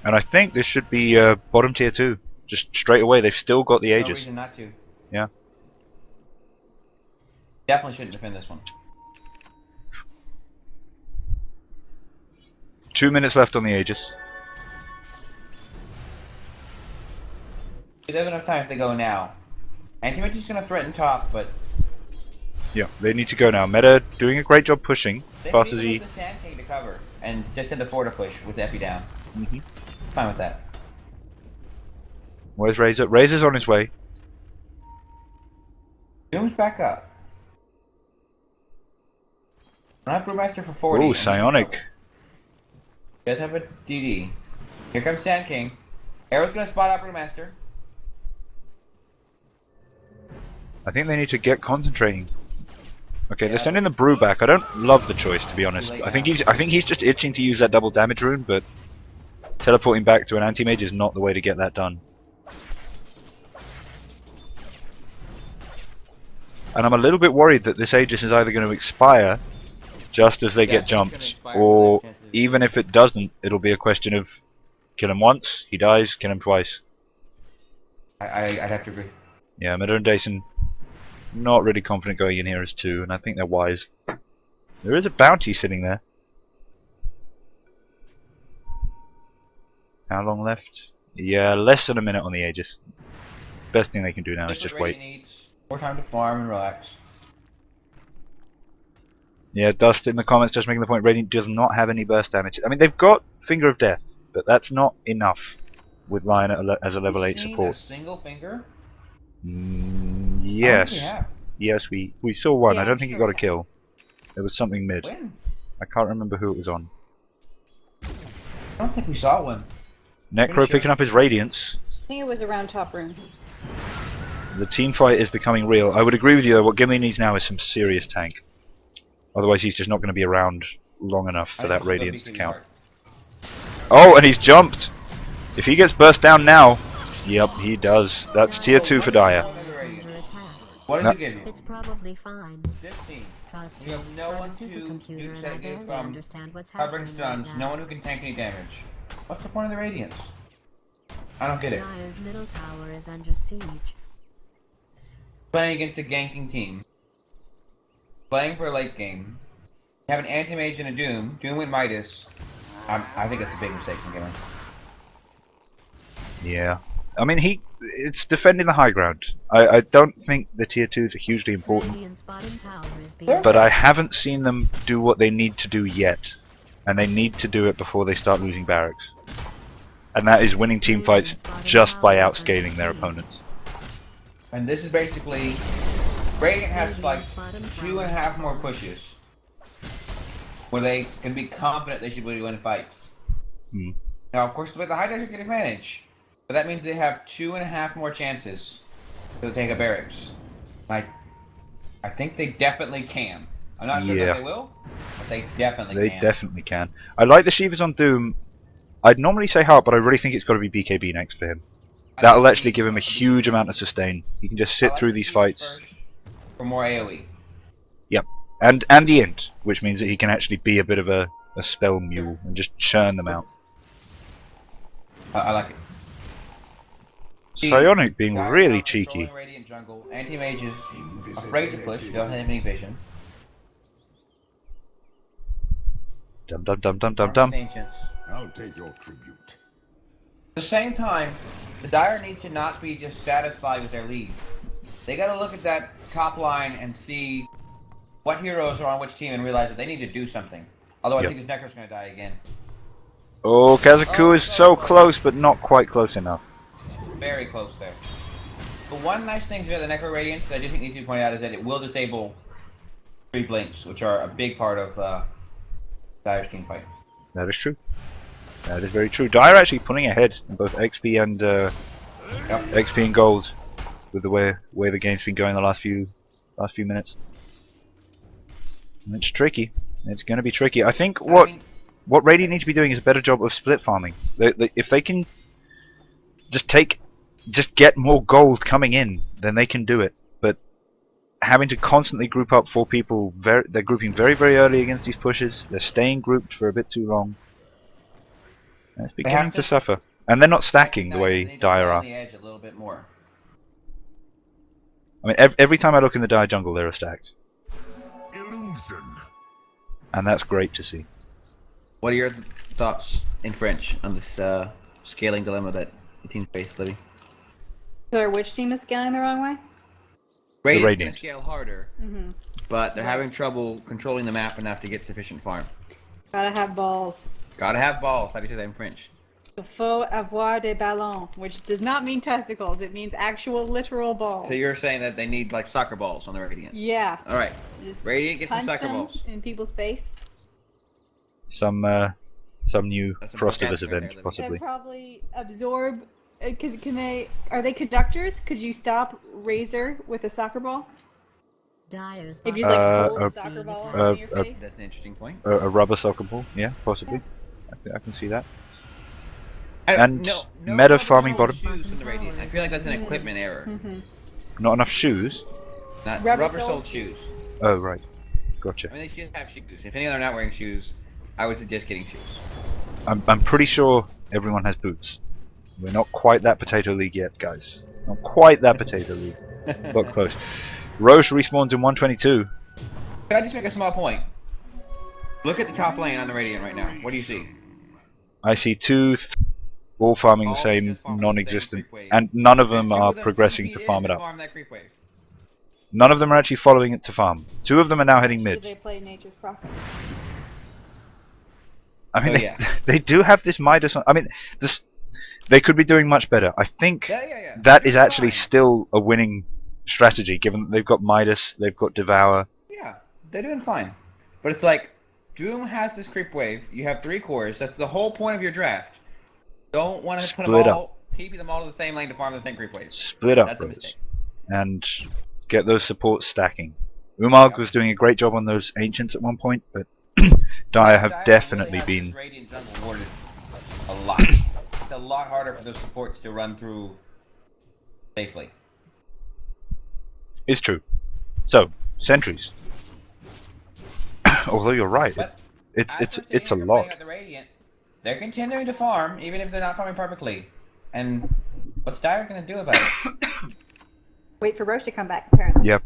And I think this should be bottom tier 2. Just straight away, they've still got the no Aegis. reason not to. Yeah. Definitely shouldn't defend this one. 2 minutes left on the Aegis. They have enough time if they go now. Anti-Mage is going to threaten top, but Yeah, they need to go now. Meta doing a great job pushing. they Fast can as even he... put the Sand King to cover and just send the forward push with Epi down. Mhm. Fine with that. Where's Razor? Razor's on his way. Doom's back up. Run up Brewmaster for 40. Ooh, and Psionic. he does have a DD. Here comes Sand King. Arrow's going to spot up Brewmaster. I think they need to get concentrating. Okay, Yeah. they're sending the Brew back. I don't love the choice, to be honest. Late I think now. he's just itching to use that double damage rune, but teleporting back to an anti-mage is not the way to get that done. And I'm a little bit worried that this Aegis is either going to expire just as they Yeah, get it's gonna jumped, expire or with the chances. even if it doesn't, it'll be a question of kill him once, he dies, kill him twice. I'd have to agree. Yeah, Meta and Dason not really confident going in here as 2, and I think they're wise. There is a bounty sitting there. How long left? Yeah, less than a minute on the Aegis. Best thing they can do now is That's just what wait. Radiant needs. More time to farm and relax. Yeah, Dust in the comments just making the point, Radiant does not have any burst damage. I mean, they've got Finger of Death, but that's not enough with Lion as a level 8 Seen support. a single finger? Yes. Yeah. Yes, we saw one. Yeah, I don't think he sure. got a kill. There was something mid. When? I can't remember who it was on. I don't think we saw one. Necro Pretty sure. picking up his Radiance. I think it was around top room. The team fight is becoming real. I would agree with you though, what Gimli needs now is some serious tank. Otherwise he's just not going to be around long enough for that Radiance to count. Oh, and he's jumped! If he gets burst down now, yep, he does. That's tier 2 for Dire. Under attack. What No. did you give you? It's probably fine. 15. Trust You me, have no I'm one a to supercomputer do and I second barely from understand what's Covering happening right stuns, now. no one who can tank any damage. What's the point of the Radiance? I don't get it. Dire's middle tower is under siege. Playing against a ganking team. Playing for a late game. You have an anti-mage and a Doom. Doom went Midas. I think that's a big mistake from Gimli. Yeah. I mean, it's defending the high ground. I don't think the tier 2s are hugely important, Radiant's bottom tower is being but I haven't seen them do what they need to do yet. And they need to do it before they start losing barracks. And that is winning team fights just by outscaling their opponents. And this is basically... Radiant has like 2.5 more pushes. Where they can be confident they should be winning fights. Hmm. Now, of course, with the high dice get advantage. But that means they have 2.5 more chances to take a barracks. I think they definitely can. I'm not sure Yeah. that they will, but they definitely They can. definitely can. I like the Shivas on Doom. I'd normally say Heart, but I really think it's got to be BKB next for him. That'll actually give him a huge amount of sustain. He can just sit through these fights. For more AoE. Yep. And the Int, which means that he can actually be a bit of a spell mule and just churn them out. I like it. Psionic being Guy really now controlling cheeky. Radiant jungle. Anti-mage is afraid to push. Don't have any vision. Dum dum dum dum dum dum. Ancients. I'll take your tribute. At the same time, the Dire needs to not be just satisfied with their lead. They gotta look at that top line and see what heroes are on which team and realize that they need to do something. Although I Yep. think this Necro's gonna die again. Oh, Kazaku is so close, but not quite close enough. Very close there. But one nice thing about the Necro Radiance that I do think needs to be pointed out is that it will disable 3 blinks, which are a big part of Dire's team fight. That is true. That is very true. Dire actually pulling ahead in both XP and Yep. XP and gold. with the way the game's been going the last few minutes. And it's tricky. It's going to be tricky. I think what Radiant need to be doing is a better job of split farming. If they can just get more gold coming in, then they can do it. But having to constantly group up 4 people, they're grouping very, very early against these pushes. They're staying grouped for a bit too long. And it's beginning to suffer. And they're not stacking the way Dire are. On the edge a little bit more. I mean, every time I look in the Dire jungle, they're stacked. Illusion. And that's great to see. What are your thoughts in French on this scaling dilemma that the team's faced, Libby? So which team is scaling the wrong way? Radiant's Radiant. going to scale harder, but they're having trouble controlling the map enough to get sufficient farm. Gotta have balls. Gotta have balls. How do you say that in French? Il faut avoir des ballons, which does not mean testicles. It means actual literal balls. So you're saying that they need like soccer balls on the Radiant? Yeah. All right. Just Radiant gets some punch soccer them balls. in people's face. Some new That's a Frostivus podcast right event, there, Libby. possibly. And probably absorb. Can they? Are they conductors? Could you stop Razor with a soccer ball? Dire's If you just like hold a- a soccer ball on your face. That's an interesting point. A rubber soccer ball, yeah, possibly. I can see that. No meta rubber farming soled bottom. shoes from the Radiant. I feel like that's an equipment error. Not enough shoes? Not Rubber rubber soled soled shoes. Oh, right. Gotcha. I mean, they should have shoes. If any of them are not wearing shoes, I would suggest getting shoes. I'm pretty sure everyone has boots. We're not quite that potato league yet, guys. Not quite that potato league. But close. Roche respawns in 122. Can I just make a small point? Look at the top lane on the Radiant right now. What do you see? I see 2 all farming the All same just farming the non-existent, same creep wave. and none of them And two are them progressing TP'd to in farm it up. Farm that creep wave. None of them are actually following it to farm. 2 of them are now heading Do mid. they play Nature's Prophet? I mean, Oh, yeah. they do have this Midas on. I mean, they could be doing much better. I think Yeah. that is actually Fine. still a winning strategy, given that they've got Midas, they've got Devour. Yeah, they're doing fine. But it's like, Doom has this creep wave. You have 3 cores. That's the whole point of your draft. Don't want to put them Split all, TP them all to the same lane to farm the same creep wave. Split up That's a those mistake. and get those supports stacking. Umag was doing a great job on those Ancients at one point, but Dire have definitely really been... This Radiant jungle warded a lot. It's a lot harder for those supports to run through safely. It's true. So, sentries. Although you're right, But it's as we're sitting a here playing lot. at the Radiant, they're continuing to farm, even if they're not farming perfectly. And what's Dire gonna do about it? Wait for Roche to come back, apparently. Yep.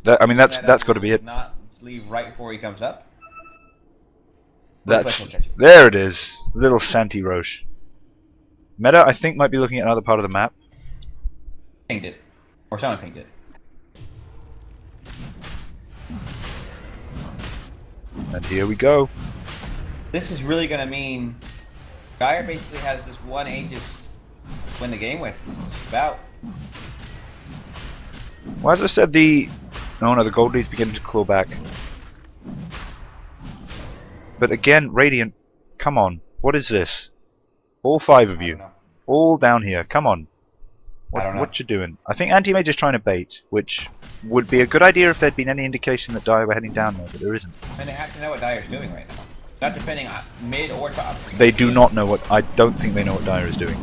I mean, that's got to be it. Not leave right before he comes up. That's Looks like he'll catch it. there. It is, little Santi Roche. Meta, I think, might be looking at another part of the map. Pinged it, or someone pinged it. And here we go. This is really gonna mean Dire basically has this one Aegis to win the game with. About. Well, as I said, the gold lead's beginning to claw back. But again, Radiant, come on, what is this? All 5 of I you, don't know. all down here, come on. I don't know. What you doing? I think Anti-Mage is trying to bait, which would be a good idea if there'd been any indication that Dire were heading down there, but there isn't. And they have to know what Dire's doing right now. Not depending on mid or top. They do not know what. I don't think they know what Dire is doing.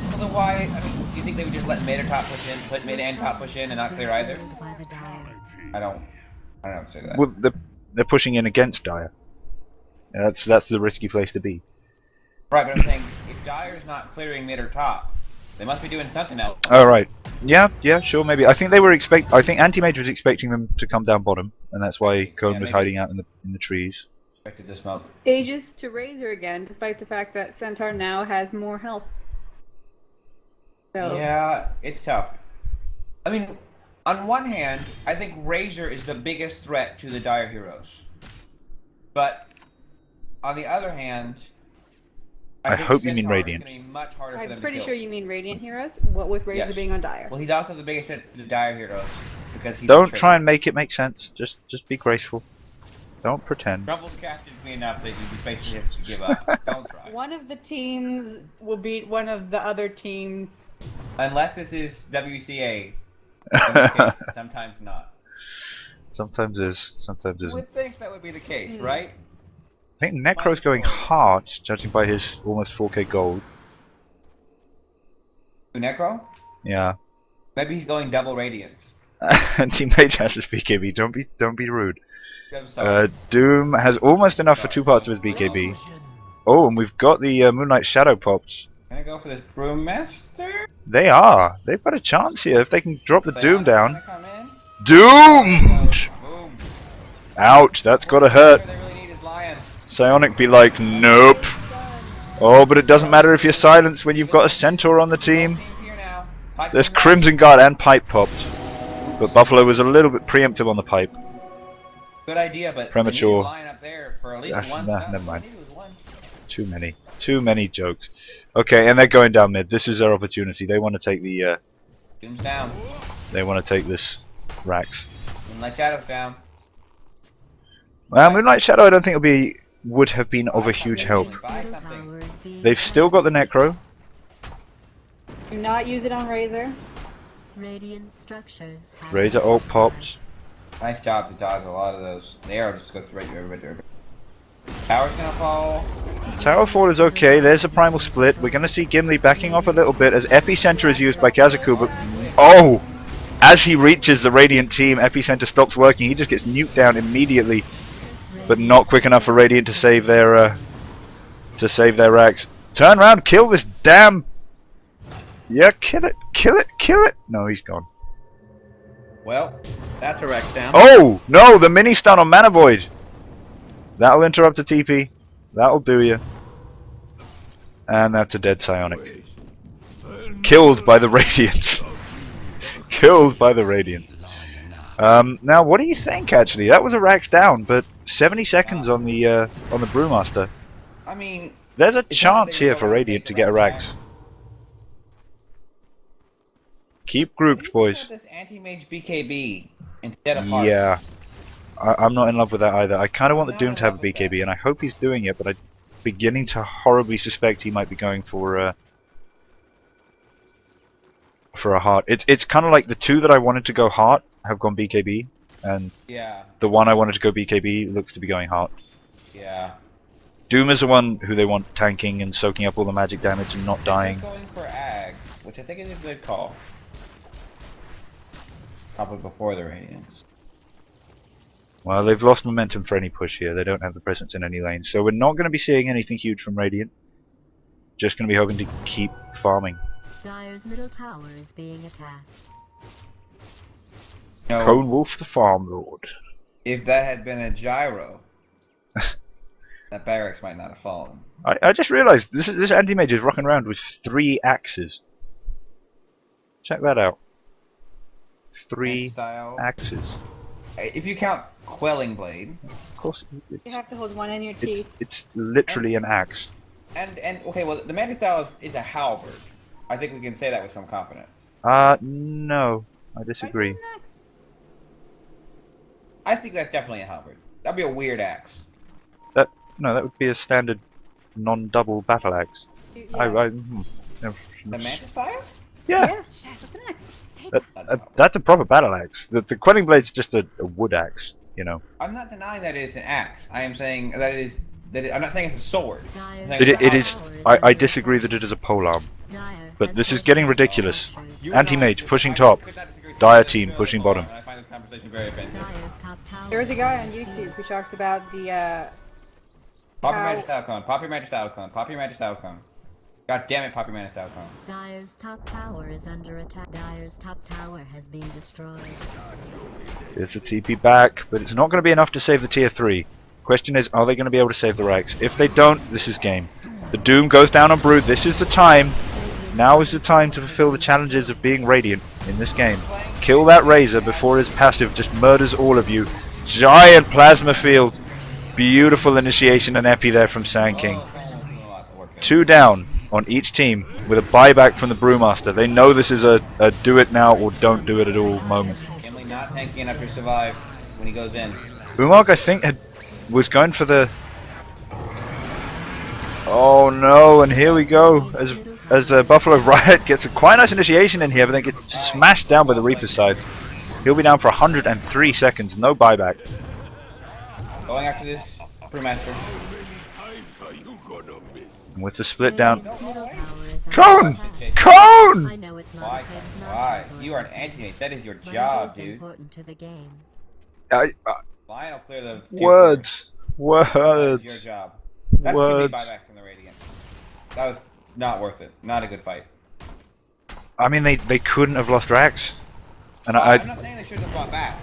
Well, then why? I mean, do you think they would just let mid or top push in, put mid and top push in, and not clear either? By the Dire. I don't know what to say to that. Well, they're pushing in against Dire. Yeah, that's the risky place to be. Right, but I'm saying if Dire's not clearing mid or top, they must be doing something else. Oh right. Yeah, sure, maybe. I think they were I think Anti-Mage was expecting them to come down bottom, and that's why Cone Yeah, was maybe. hiding out in the trees. Expected to smoke. Aegis to Razor again, despite the fact that Centaur now has more health. So, Yeah, it's tough. I mean, on one hand, I think Razor is the biggest threat to the Dire heroes. But on the other hand, I think hope you mean Centaur is Radiant. gonna be much harder for them I'm to pretty kill. sure you mean Radiant heroes. What with Razor Yes. being on Dire? Well, he's also the biggest threat to the Dire heroes because he's Don't try and make it make sense. Just be graceful. Don't pretend. Rumble's casted me enough that you basically have to give up. Don't try. One of the teams will beat one of the other teams. Unless this is WCA, In this case, sometimes not. Sometimes is, sometimes You isn't. would think that would be the case, right? I think Necro's going hard, judging by his almost 4k gold. Necro? Yeah. Maybe he's going double radiance. And Team Mage has his BKB. Don't be rude. I'm sorry. Doom has almost enough for 2 parts of his BKB. Oh, and we've got the Moonlight Shadow popped. Can I go for this Brewmaster? They are. They've got a chance here if they can drop the Doom down. Come in. Doomed! Boom. Ouch, that's gotta hurt. They really need is Lion. Psionic be like, nope. Oh, but it doesn't matter if you're silenced when you've got a Centaur on the team. Team's here now. Pipe There's comes out. Crimson Guard and Pipe popped. But Buffalo was a little bit preemptive on the Pipe. Good idea, but Premature. they need a Lion up there for at least That's- one. nah, stun. never mind. All they needed was one. Too many jokes. Okay, and they're going down mid. This is their opportunity. They want to take the, Doom's down. they want to take this Rax. Moonlight Shadow's down. Well, Moonlight Shadow I don't think would have been of a huge help. Buy Middle something. tower is being They've still got the Necro. Do not use it on Razor. Radiant structures have Razor ult popped. Nice job to dodge a lot of those. The arrow just goes right to everybody. Tower's gonna fall. Tower fall is okay. There's a primal split. We're going to see Gimli backing off a little bit as Epicenter is used by Kazaku. But oh, as he reaches the Radiant team, Epicenter stops working. He just gets nuked down immediately, but not quick enough for Radiant to save their Rax. Turn around, kill this damn. Yeah, kill it, kill it, kill it. No, he's gone. Well, that's a Rex down. Oh no, the mini stun on Mana Void. That'll interrupt a TP. That'll do you. And that's a dead Psionic. Killed by the Radiant. Killed by the Radiant. Now, what do you think? Actually, that was a Rax down, but 70 seconds on the Brewmaster. I mean, There's a it's not chance that you here don't for wanna Radiant take to the get a Rax Rax. down. Keep grouped, boys. This anti-mage BKB instead of Heart. Yeah. I'm not in love with that either. I kind of want the Doom to have a BKB, and I hope he's doing it, but I'm beginning to horribly suspect he might be going for a heart. It's kind of like the two that I wanted to go heart have gone BKB, and Yeah. the one I wanted to go BKB looks to be going heart. Yeah. Doom is the one who they want tanking and soaking up all the magic damage and not dying. They're going for Ag, which I think is a good call. Probably before the Radiance. Well, they've lost momentum for any push here. They don't have the presence in any lane, so we're not going to be seeing anything huge from Radiant. Just going to be hoping to keep farming. Dire's middle tower is being attacked. No, Cone Wolf the Farm Lord. if that had been a gyro, that barracks might not have fallen. I just realised this anti-mage is rocking around with 3 axes. Check that out. 3 Style. axes. If you count Quelling Blade, Of course, You it's have to hold one in your teeth. it's literally an axe. and okay, well, the Magic Style is a halberd. I think we can say that with some confidence. No, I disagree. Next. I think that's definitely a halberd. That'd be a weird axe. No, that would be a standard non-double battle axe. Yeah. The Mantis Style? Yeah, Yeah. What's next? that's a proper battle axe. The Quelling Blade's just a wood axe, you know. I'm not denying that it is an axe. I am saying that it is. I'm not saying it's a sword. Dire's Like, It the is. tower is I under disagree attack. that it is a polearm. Dire But has this is fortified getting its ridiculous. structures. You Anti-mage and I- pushing I top. could not disagree with Dire that. team Let's pushing go. bottom. I find this conversation very offensive. Dire's top tower There was a guy on is YouTube who talks about the Pop your How- Magic Style Cone. Pop your Magic Style Cone. Pop your Magic Style Cone. God damn it, Pop your Magic Style Cone. Dire's top tower is under attack. Dire's top tower has been destroyed. There's the TP back, but it's not going to be enough to save the tier 3. Question is, are they going to be able to save the Rax? If they don't, this is game. The Doom goes down on Brood. This is the time. Now is the time to fulfill the challenges of being Radiant in this game. Kill that Razor before his passive just murders all of you. Giant plasma field. Beautiful initiation and epi there from Sand King. 2 down on each team with a buyback from the Brewmaster. They know this is a do it now or don't do it at all moment. Gimli not tanking enough to survive when he goes in. Umag, I think, was going for the... Oh no, and here we go. As as Buffalo Riot gets a quite nice initiation in here, but then gets smashed down by the Reaper's side. He'll be down for 103 seconds, no buyback. Going after this Brewmaster. And with the split down. Cone! Cone! Cone! I know it's not Why? a fight of no Why? choice You are an order, anti-mate. That is your but job, it is dude. important to the game. Lion will clear the Words. That is your Words. job. That's too many Words. buybacks from the Radiant. That was not worth it. Not a good fight. I mean, they couldn't have lost Rax. And I'm not saying they shouldn't have brought back,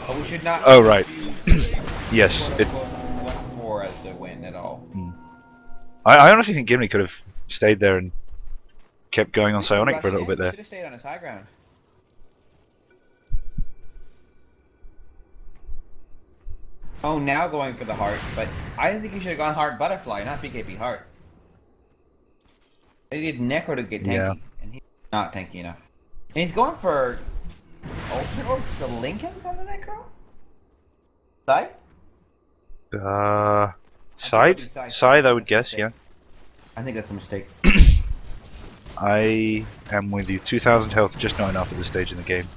but we should not. Oh, right. use Yes. It, 1-4 as the win at all. I honestly think Gimli could have stayed there and kept going on Psionic for a little bit there. Should have stayed on his high ground. Oh, now going for the heart, but I think he should have gone heart butterfly, not BKB heart. They did Necro to get tanky, Yeah. and he's not tanky enough. And he's going for ultimate orbs to Lincolns on the Necro? Side? Scythe? Scythe, I would guess, yeah. I think that's a mistake. I am with you. 2,000 health, just not enough at this stage in the game.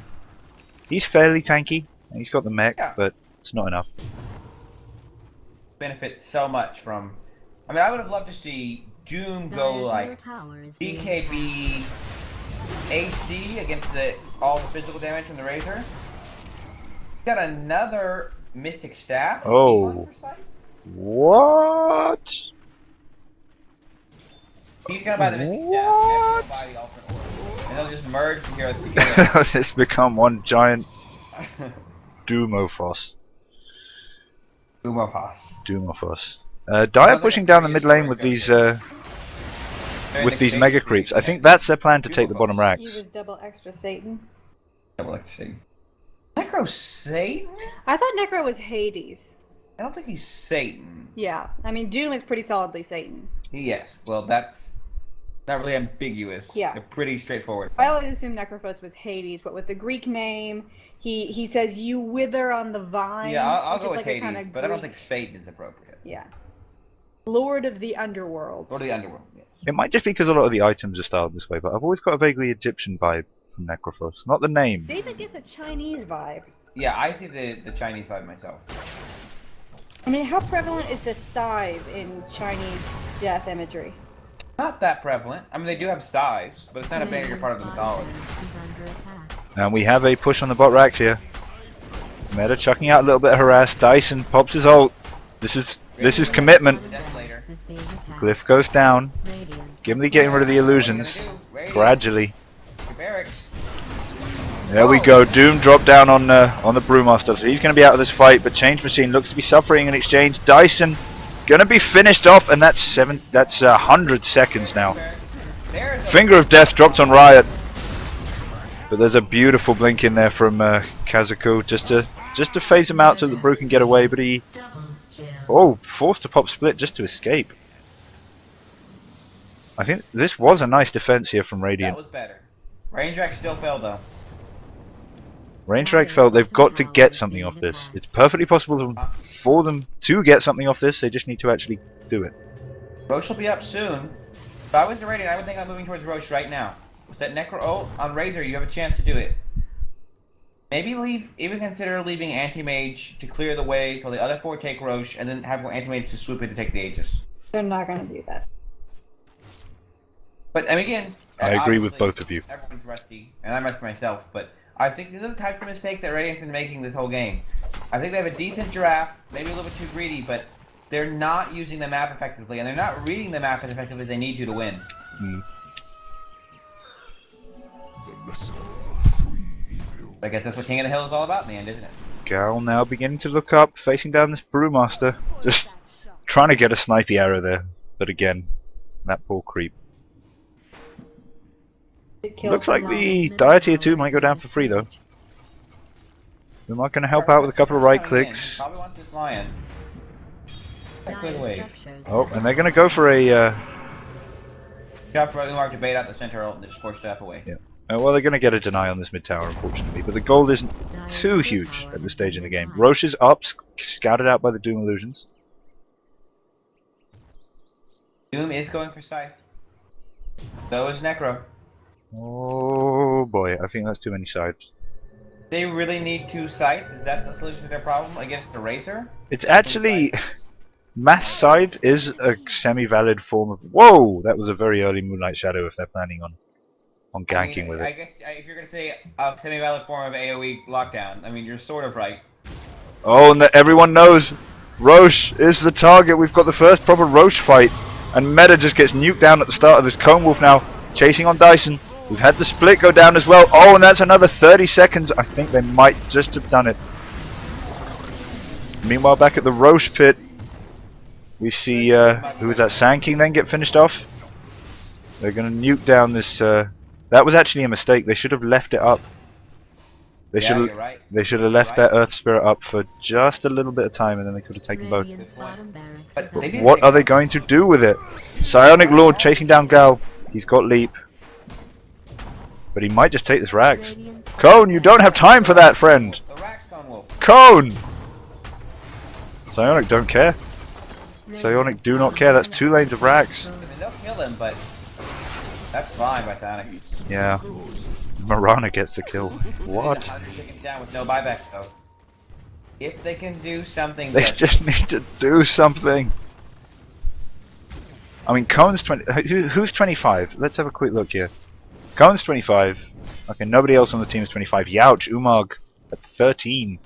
He's fairly tanky, and he's got the mech, Yeah. but it's not enough. Benefit so much from. I mean, I would have loved to see Doom go Dyer's like middle tower is being BKB AC against all the physical damage from the Razor. Got another Mystic Staff. Oh. What? He's gonna buy the Mystic Staff. Next he'll buy the Ultimate Orb. And they'll just merge here together. It's become one giant Doomofos. Boomofos. Doomofos. Dyer pushing down the mid lane with these mega creeps. I think that's their plan to take the bottom He racks. was double extra Satan. Double XC. Necro Satan? I thought Necro was Hades. I don't think he's Satan. Yeah, I mean Doom is pretty solidly Satan. Yes. Well, that's not really ambiguous. Yeah. They're pretty straightforward. I always assumed Necrophos was Hades, but with the Greek name, he says you wither on the vine. Yeah, I'll which go is with like a Hades, kinda but I don't Greek- think Satan is appropriate. Yeah. Lord of the Underworld. Or the Underworld, yes. It might just be because a lot of the items are styled this way, but I've always got a vaguely Egyptian vibe from Necrophos. Not the name. David gets a Chinese vibe. Yeah, I see the Chinese side myself. I mean, how prevalent is the scythe in Chinese death imagery? Not that prevalent. I mean, they do have size, but it's not a major part of the mythology. Is under attack. And we have a push on the bot racks here. Meta chucking out a little bit of harass. Dyson pops his ult. This is commitment. Death later. Is being attacked. Glyph goes down. Radiant. Gimli getting rid of the illusions. Gradually. Barracks. There we go. Doom dropped down on the Brewmaster. So he's going to be out of this fight, but Change Machine looks to be suffering in exchange. Dyson going to be finished off, and that's 100 seconds now. Finger of Death dropped on Riot. But there's a beautiful blink in there from Kazuko just to phase him out so that the Brew can get away, but he forced to pop split just to escape. I think this was a nice defense here from Radiant. That was better. Range Rack still failed though. Range Rack felt they've got to get something off this. It's perfectly possible for them to get something off this, they just need to actually do it. Roche will be up soon. If I was the Radiant, I would think I'm moving towards Roche right now. With that Necro ult on Razor, you have a chance to do it. Maybe even consider leaving Anti-Mage to clear the way so the other four take Roche, and then have Anti-Mage to swoop in to take the Aegis. They're not going to do that. But, I mean, again... I agree with obviously, both of you. Everyone's rusty, and I'm rusty myself, but I think these are the types of mistake that Radiant's been making this whole game. I think they have a decent draft, maybe a little bit too greedy, but they're not using the map effectively, and they're not reading the map as effectively as they need to win. Mm. The lesson of free evil. I guess that's what King of the Hill is all about in the end, isn't it? Gal now beginning to look up, facing down this Brewmaster. Just trying to get a snipey arrow there. But again, that poor creep. It killed Looks like them. the Dire Tier 2 might go down for free though. We might going to help out with a couple of right clicks. Probably wants this Lion. That good wave. Oh, and they're going to go for a... Job for Umar to bait out the center ult and just force staff away. Yeah. Well, they're going to get a deny on this mid tower, unfortunately. But the gold isn't too huge at this stage in the game. Roche is up, scouted out by the Doom Illusions. Doom is going for Scythe. So is Necro. Oh boy, I think that's too many sides. They really need 2 sites. Is that the solution to their problem against the Razor? It's actually Mass Scythe is a semi-valid form of. Whoa, that was a very early Moonlight Shadow if they're planning on ganking with I it. guess if you're gonna say a semi-valid form of AOE lockdown, I mean you're sort of right. Oh, and everyone knows Roche is the target. We've got the first proper Roche fight, and Meta just gets nuked down at the start of this. Cone Wolf now chasing on Dyson. We've had the split go down as well. Oh, and that's another 30 seconds. I think they might just have done it. Meanwhile, back at the Roche pit, we see who was that? Sand King then get finished off. They're going to nuke down this. That was actually a mistake. They should have left it up. They Yeah, should you're right. They should have left that Earth Spirit up for just a little bit of time, and then they could have taken both. Radiant's bottom barracks But is they under did- What are they going to do with it? Psionic Lord chasing down Gal. He's got leap. But he might just take this Rags. Radiant's Cone, you don't have time for that, friend. The Rax Cone Wolf. Cone! Psionic don't care. Psionic do not care. That's 2 lanes of Rags. I mean, they'll kill him, but that's fine by Psionic. Yeah. Marana gets the kill. What? 100 chickens down with no buyback though. If they can do something They that just need to do something. I mean, Cone's 20. Who's 25? Let's have a quick look here. Cone's 25. Okay, nobody else on the team is 25. Youch, Umag at 13.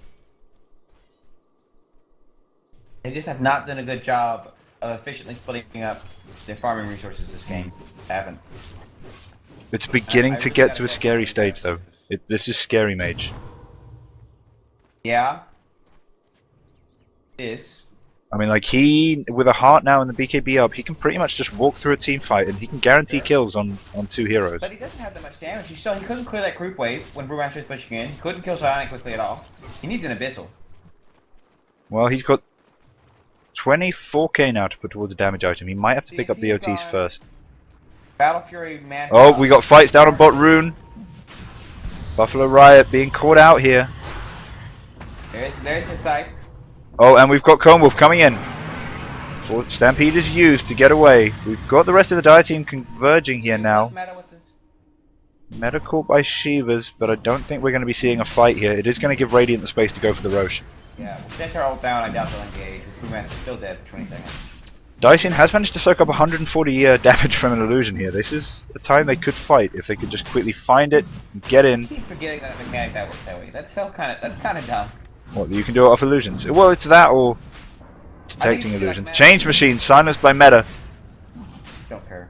they just have not done a good job of efficiently splitting up their farming resources this game. They haven't. It's beginning I to really get gotta to a go scary for stage, though. This is scary mage. Yeah. It is. I mean, like, he, with a heart now and the BKB up, he can pretty much just walk through a team fight and he can guarantee kills on 2 heroes. But he doesn't have that much damage. He couldn't clear that creep wave when Brewmaster was pushing in. He couldn't kill Psionic quickly at all. He needs an Abyssal. Well, he's got 24k now to put towards a damage item. He might have to pick up the OTs first. Battle Fury, man. Oh, we got fights down on bot rune. Buffalo Riot being caught out here. There's his side. Oh, and we've got Cone Wolf coming in. Stampede is used to get away. We've got the rest of the Dire team converging here now. Meta with this. Meta caught by Shivas, but I don't think we're going to be seeing a fight here. It is going to give Radiant the space to go for the Roche. Yeah, Centaur ult down, I doubt they'll engage. Brewmaster's still dead for 20 seconds. Dyson has managed to soak up 140 damage from an illusion here. This is a time they could fight if they could just quickly find it, and get in. I keep forgetting that mechanic that works that way. That's kind of dumb. What, you can do it off illusions? Well, it's that or detecting I think illusions. like Change machine silenced by Meta. Don't care.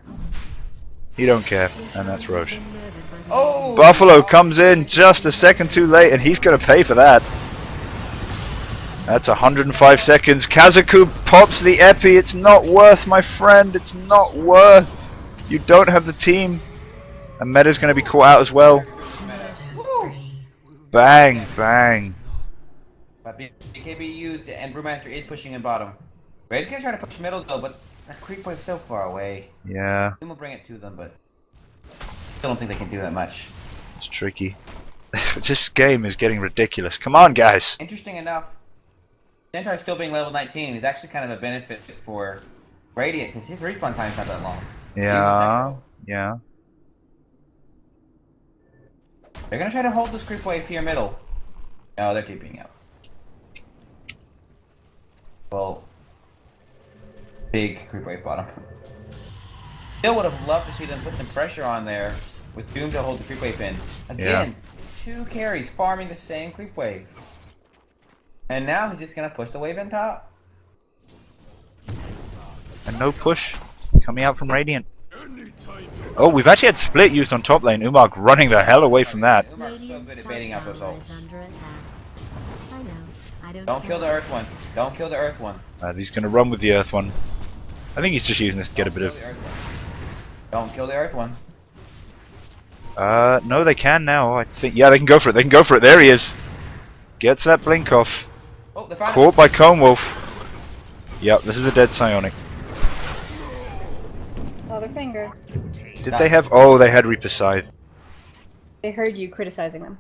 He don't care, and that's Roche. Oh! Buffalo comes in just a second too late, and he's going to pay for that. That's 105 seconds. Kazaku pops the epi. It's not worth, my friend. It's not worth. You don't have the team. And Meta's going to be caught out as well. Bang, bang. But BKB used and Brewmaster is pushing in bottom. Raid's gonna try to push middle though, but that creep wave's so far away. Yeah, We'll bring it to them, but still don't think they can do that much. it's tricky. This game is getting ridiculous. Come on, guys. Interesting enough, Centaur still being level 19 is actually kind of a benefit for Radiant because his respawn time's not that long. Yeah, yeah. They're gonna try to hold this creep wave here middle. No, they're keeping out. Well, big creep wave bottom. Still would have loved to see them put some pressure on there with Doom to hold the creep wave in. Again, 2 carries farming the same creep wave. And now he's just gonna push the wave in top. And no push coming out from Radiant. Oh, we've actually had split used on top lane. Umag running the hell away from that. Umar's so good at baiting out those ults. Don't kill the earth one. Don't kill the earth one. He's going to run with the earth one. I think he's just using this to get a bit of... Don't kill the earth one. No, they can now. I think. Yeah, they can go for it. They can go for it. There he is. Gets that blink off. Oh, they're fine. Caught by Cone Wolf. Yep, this is a dead Psionic. Other finger. Did they have... Oh, they had Reaper Scythe. They heard you criticizing them.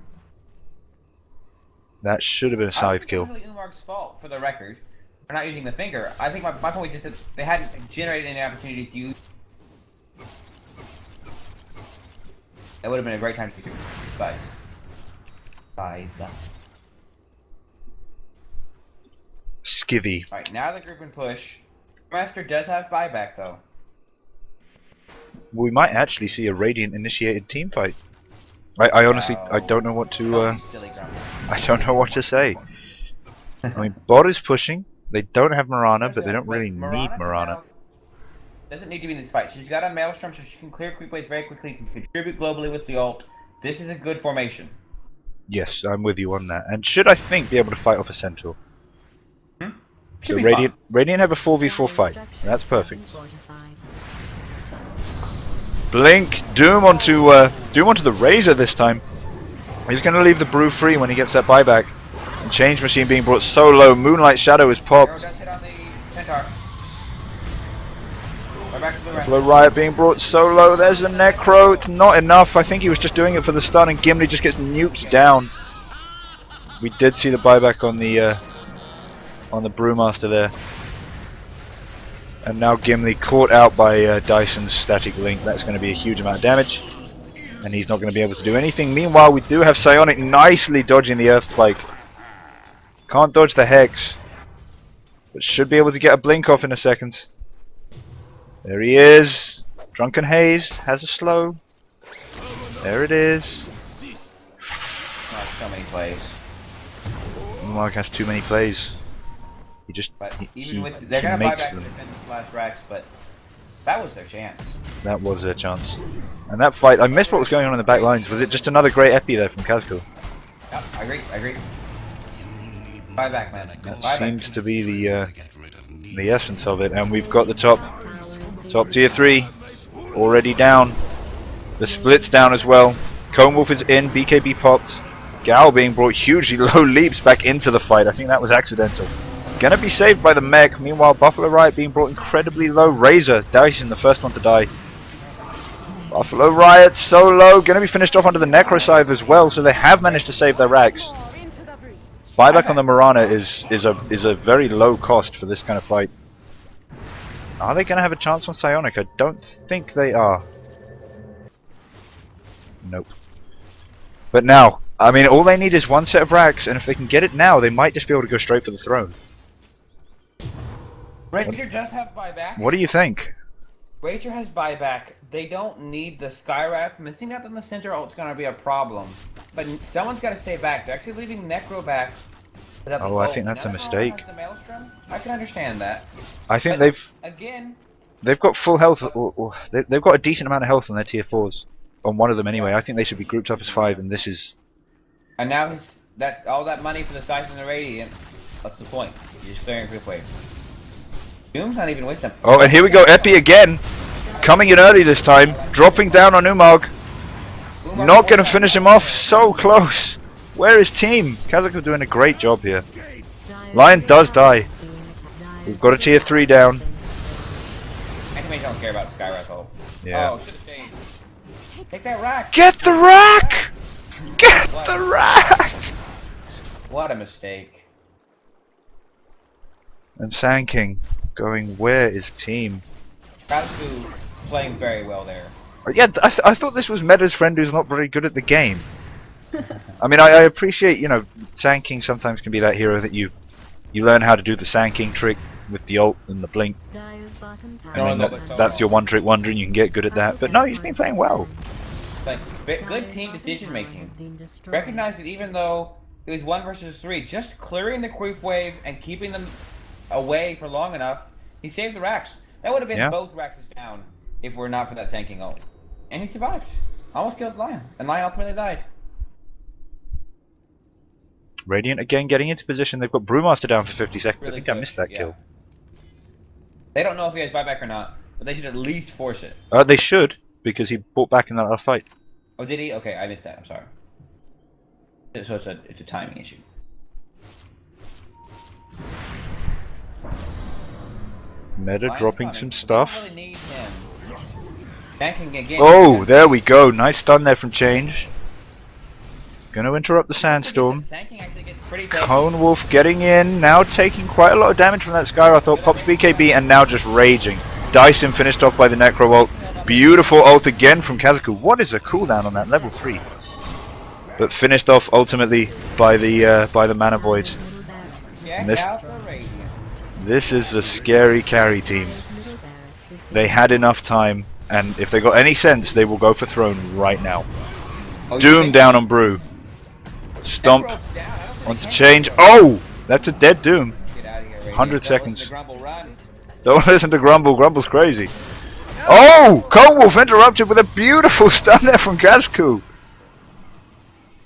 That should have been a scythe kill. I don't think it's really Umar's fault, for the record, for not using the finger. I think my point was just that they hadn't generated any opportunity to use. That would have been a great time to do guys. Skivvy. Alright, now the group and push. Master does have buyback though. We might actually see a Radiant initiated team fight. I honestly I don't know what to I don't know what to say. I mean, bot is pushing. They don't have Mirana, but they don't really need Mirana. Doesn't need to be in this fight. She's got a Maelstrom, so she can clear creep waves very quickly. Can contribute globally with the ult. This is a good formation. Yes, I'm with you on that. And should I think be able to fight off a Centaur? So Radiant have a 4v4 fight. That's perfect. Blink Doom onto the Razor this time. He's going to leave the Brew free when he gets that buyback. And Change Machine being brought so low. Moonlight Shadow is popped. Buffalo Riot being brought so low. There's the Necro. It's not enough. I think he was just doing it for the stun, and Gimli just gets nuked down. We did see the buyback on the Brewmaster there. And now Gimli caught out by Dyson's static link. That's going to be a huge amount of damage. And he's not going to be able to do anything. Meanwhile, we do have Psionic nicely dodging the Earthquake. Can't dodge the Hex. But should be able to get a blink off in a second. There he is. Drunken Haze has a slow. There it is. Not so many plays. Mark has too many plays. He just they're gonna buy back the defensive last racks, but that was their chance. That was their chance. And that fight, I missed what was going on in the back lines. Was it just another great epi there from Kazko? Yep, I agree. Buyback, man. That seems to be the essence of it. And we've got the top tier 3 already down. The split's down as well. Cone Wolf is in, BKB popped. Gal being brought hugely low leaps back into the fight. I think that was accidental. Gonna be saved by the mech. Meanwhile, Buffalo Riot being brought incredibly low. Razor, Dyson, the first one to die. Buffalo Riot so low. Gonna be finished off under the Necro Scythe as well. So they have managed to save their racks. Buyback on the Mirana is a very low cost for this kind of fight. Are they gonna have a chance on Psionic? I don't think they are. Nope. But now, I mean, all they need is one set of racks, and if they can get it now, they might just be able to go straight for the throne. Ranger does have buyback. What do you think? Ranger has buyback. They don't need the Skywrath. Missing out on the center ult's gonna be a problem. But someone's gotta stay back. They're actually leaving Necro back. Oh, I think that's a mistake. I can understand that. I think but they've got full health, or they've got a decent amount of health on their tier 4s. On one of them anyway. I think they should be grouped up as 5, and this is... And now all that money for the Scythe and the Radiant, what's the point? You're just clearing quick wave. Doom's not even wasting. Oh, and here we go, Epi again! Coming in early this time, dropping down on Umag. Not gonna finish him off, so close! Where is team? Kazakhstan doing a great job here. Lion does die. We've got a tier 3 down. Animation don't care about Skywrath ult. Yeah. Oh, should've changed. Take that rack! Get the rack! Get the rack! What a mistake. And Sand King going, where is team? Kazku playing very well there. Yeah, I thought this was Meta's friend who's not very good at the game. I mean, I appreciate, you know, Sand King sometimes can be that hero that you learn how to do the Sand King trick with the ult and the blink. I mean, that's your one trick wonder and you can get good at that. But no, he's been playing well. Like, good team decision making. Recognize that even though it was 1 versus 3, just clearing the creep wave and keeping them away for long enough, he saved the racks. That would have been both racks down if we're not for that Sand King ult. And he survived. Almost killed Lion. And Lion ultimately died. Radiant again getting into position. They've got Brewmaster down for 50 seconds. Really I think I missed that kill. They don't know if he has buyback or not, but they should at least force it. They should, because he bought back in that other fight. Oh, did he? Okay, I missed that. I'm sorry. So it's a timing issue. Meta Lion's dropping coming. some stuff. We don't really need him. Tanking again. Oh, there we go. Nice stun there from Change. Gonna interrupt the Sandstorm. Cone Wolf getting in, now taking quite a lot of damage from that Skyra. I thought pops BKB and now just raging. Dyson finished off by the Necro ult. Beautiful ult again from Kazaku. What is a cooldown on that? Level 3. But finished off ultimately by the Mana Void. And this is a scary carry team. They had enough time, and if they got any sense, they will go for throne right now. Doom down on Brew. Stomp. Wants to change. Oh! That's a dead Doom. 100 seconds. Don't listen to Grumble. Grumble's crazy. Oh! Cold Wolf interrupted with a beautiful stun there from Kazaku.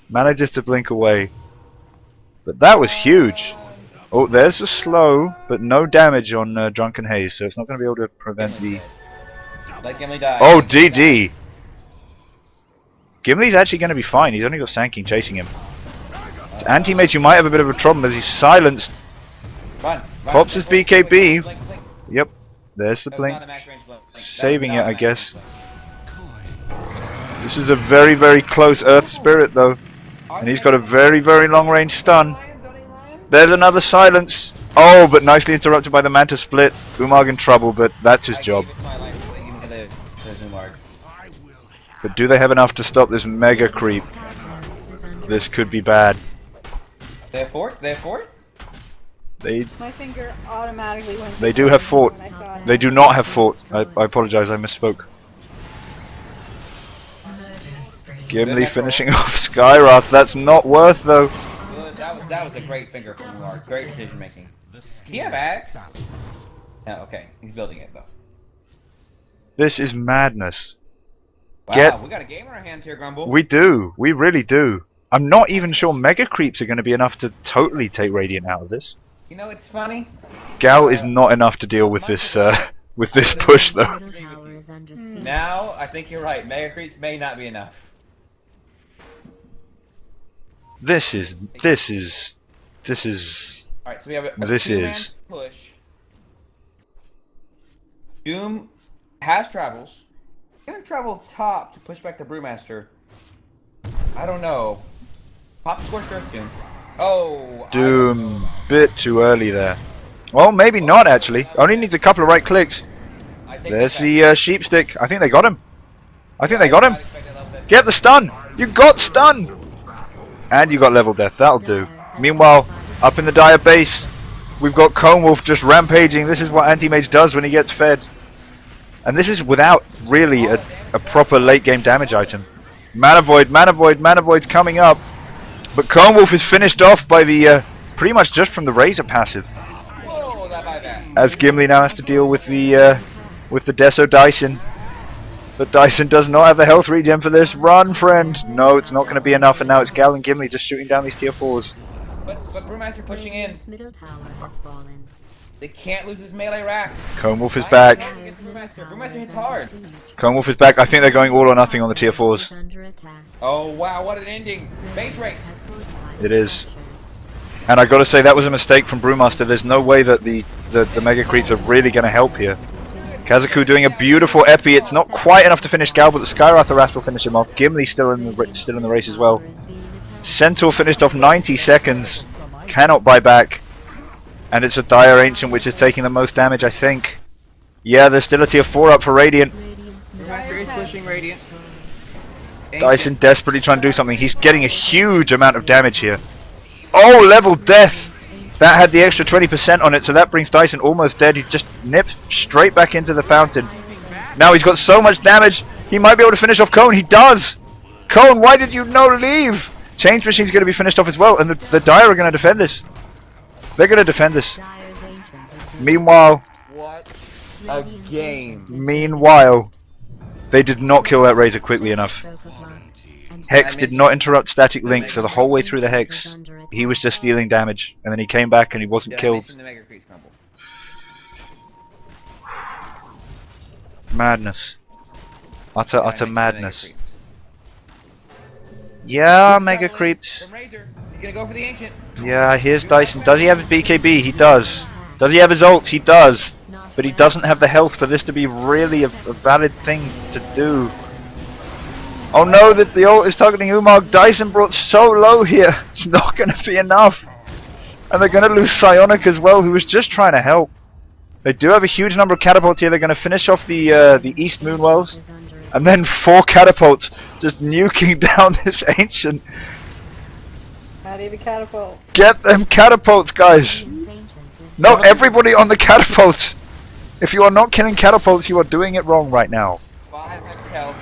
Manages to blink away. But that was huge. Oh, there's a slow, but no damage on Drunken Haze, so it's not going to be able to prevent the... Let Gimli die. Oh, DD! Gimli's actually going to be fine. He's only got Sand King chasing him. It's Anti-Mage, you might have a bit of a problem as he's silenced. Pops his BKB. Yep, there's the blink. Saving it, I guess. This is a very, very close Earth Spirit, though. And he's got a very, very long range stun. There's another silence. Oh, but nicely interrupted by the Manta Split. Umag in trouble, but that's his job. But do they have enough to stop this mega creep? This could be bad. They have fort? They have fort? My finger automatically went. They do have fort. They do not have fort. I apologize, I misspoke. Gimli finishing off Skyrath. That's not worth though. That was a great finger from Mark. Great decision making. Do you have axe? No, okay. He's building it though. This is madness. Wow, we got a game on our hands here, Grumble. We do. We really do. I'm not even sure Mega Creeps are going to be enough to totally take Radiant out of this. You know, it's funny. Gal is not enough to deal with this push though. Now, I think you're right. Mega Creeps may not be enough. This is. Alright, so we have a This two-man is. push. Doom has travels. He's gonna travel top to push back the Brewmaster. I don't know. Pop Scorched Earth Doom. Oh, Doom, bit too early there. Well, maybe not actually. Only needs a couple of right clicks. There's the sheep stick. I think they got him. I think they got him. Get the stun. You got stun. And you got level death. That'll do. Meanwhile, up in the Dire base, we've got Cone Wolf just rampaging. This is what Anti-Mage does when he gets fed. And this is without really a proper late game damage item. Mana Void, Mana Void, Mana Void's coming up. But Cone Wolf is finished off by the pretty much just from the Razor passive. As Gimli now has to deal with the Deso Dyson. But Dyson does not have the health regen for this. Run, friend! No, it's not going to be enough, and now it's Gal and Gimli just shooting down these tier 4s. But Brewmaster pushing in. Middle tower has fallen. They can't lose his melee rack. Cone Wolf is back. Brewmaster hits hard. Cone Wolf is back. I think they're going all or nothing on the tier 4s. Oh wow, what an ending! Base race! It is. And I gotta say, that was a mistake from Brewmaster. There's no way that the Mega Creeps are really going to help here. Kazaku doing a beautiful epi. It's not quite enough to finish Gal, but the Skyrath Harass will finish him off. Gimli still in the race as well. Centaur finished off 90 seconds. Cannot buy back. And it's a Dire Ancient which is taking the most damage, I think. Yeah, there's still a tier 4 up for Radiant. Brewmaster is pushing Radiant. Dyson desperately trying to do something. He's getting a huge amount of damage here. Oh, level death! That had the extra 20% on it, so that brings Dyson almost dead. He just nips straight back into the fountain. Now he's got so much damage, he might be able to finish off Cone. He does! Cone, why did you no leave? Change Machine's going to be finished off as well, and the Dire are going to defend this. They're going to defend this. Meanwhile... What a game. Meanwhile, they did not kill that Razor quickly enough. Hex did not interrupt static link for the whole way through the Hex. He was just stealing damage, and then he came back and he wasn't killed. Madness. Utter madness. Yeah, Mega Creeps. He's gonna go for the Ancient. Yeah, here's Dyson. Does he have his BKB? He does. Does he have his ult? He does. But he doesn't have the health for this to be really a valid thing to do. Oh no, that the ult is targeting Umag. Dyson brought so low here. It's not going to be enough. And they're going to lose Psionic as well, who was just trying to help. They do have a huge number of catapults here. They're going to finish off the East Moonwells. Is under And then 4 catapults just nuking down this ancient. Not even catapult. Get them catapults, guys! Radiant's ancient is No, everybody on the catapults! If you are not killing catapults, you are doing it wrong right now. 5 health.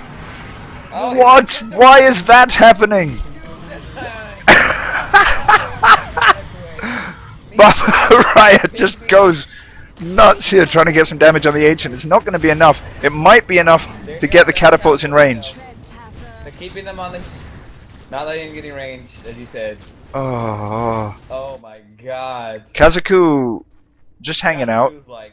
Oh, What? Why is that happening? Baba Riot just goes nuts here trying to get some damage on the ancient. It's not going to be enough. It might be enough to get the catapults in range. They're keeping them on the... Not letting them get in range, as you said. Oh, Oh my god. Kazaku just hanging out. Kazu's like,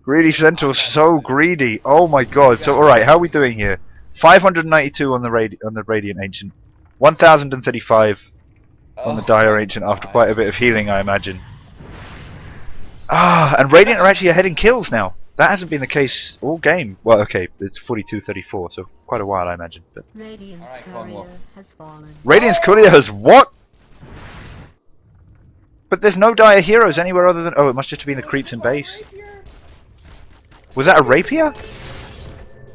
Greedy Centaur, so greedy. Oh my god. So alright, how are we doing here? 592 on the Radiant Ancient. 1035 on the oh Dire my Ancient after God. quite a bit of healing, I imagine. Ah, and Radiant are actually ahead in kills now. That hasn't been the case all game. Well, okay, it's 42-34, so quite a while, I imagine. But Radiant's Alright, courier Cornwall. has fallen. Radiant's Courier has what? But there's no Dire heroes anywhere other than... Oh, it must just have been the creeps in base. Was that a rapier?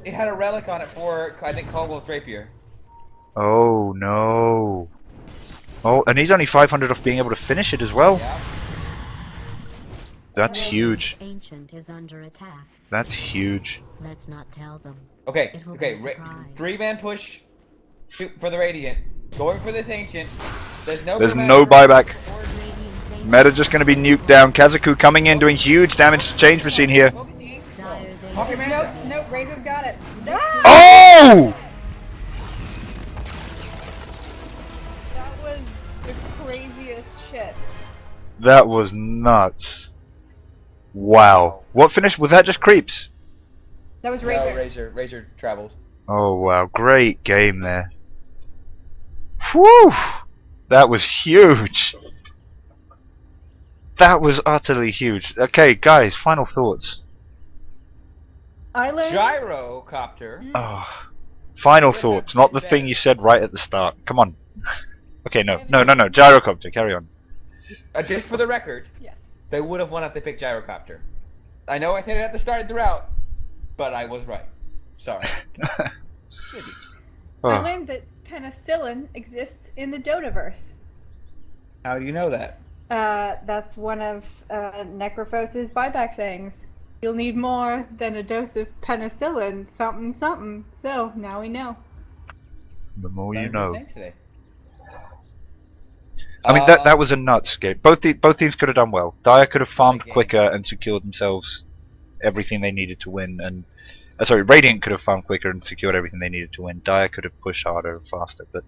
It had a relic on it for, I think, Caldwell's Rapier. Oh no. Oh, and he's only 500 off being able to finish it as well. Yeah. That's Radiant's huge. Ancient is under attack. That's huge. Let's not tell them. Okay, It will okay, be a surprise. 3-man push shoot for the Radiant. Going for this Ancient. There's no There's no buyback. buyback. Radiant's ancient Meta just going to be nuked down. Kazaku coming in doing huge damage to Change Machine here. Focus the Ancient. Dire's Hawk ancient your Nope, man. nope, Raven got it. Oh! That was the craziest shit. That was nuts. Wow. What finish? Was that just creeps? That was No, Raven. Razor traveled. Oh wow. Great game there. Whew! That was huge. That was utterly huge. Okay, guys, final thoughts. Island. Gyrocopter. Oh, final thoughts, not the thing you said right at the start. Come on. Okay, no. Gyrocopter, carry on. Just for the record, Yeah. they would have won if they picked Gyrocopter. I know I said it at the start of the route, but I was right. Sorry. I Oh, learned that penicillin exists in the Dotaverse. How do you know that? That's one of Necrophos's buyback sayings. You'll need more than a dose of penicillin, something, something. So, now we know. the more you Learned know. new things today. I mean, that was a nuts game. Both teams could have done well. Dire could have farmed game. quicker and secured themselves everything they needed to win, and sorry, Radiant could have farmed quicker and secured everything they needed to win. Dire could have pushed harder and faster, but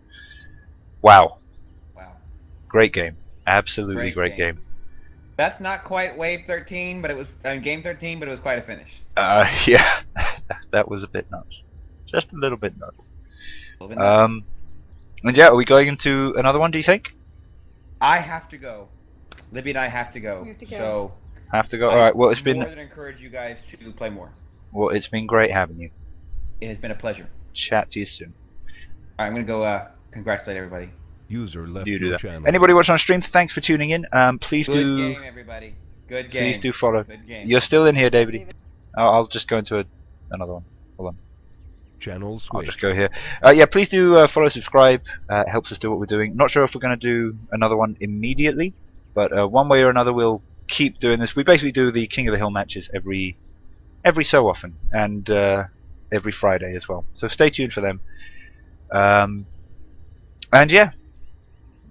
wow, Wow. great game, absolutely Great great game. game. That's not quite wave 13, but it was game 13, but it was quite a finish. Yeah, that was a bit nuts, just a little bit nuts. A little bit nuts. And yeah, are we going into another one? Do you think? I have to go. Libby and I have to go. You have to go. So Have to go. All right. Well, it's more been than encourage you guys to play more. great having you. It has been a pleasure. Chat to you soon. All right, I'm gonna go congratulate everybody. User left Do your that. channel. Anybody watching on stream? Thanks for tuning in. Please Good do. game, everybody. Good game. Please do follow. Good game. You're still in here, David. I'll just go into another one. Hold on. Channel I'll switch. just go here. Yeah, please do follow, subscribe. It helps us do what we're doing. Not sure if we're going to do another one immediately, but one way or another we'll keep doing this. We basically do the King of the Hill matches every so often, and every Friday as well. So stay tuned for them. And yeah,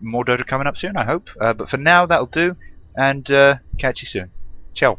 more Dota coming up soon, I hope. But for now, that'll do, and catch you soon. Ciao.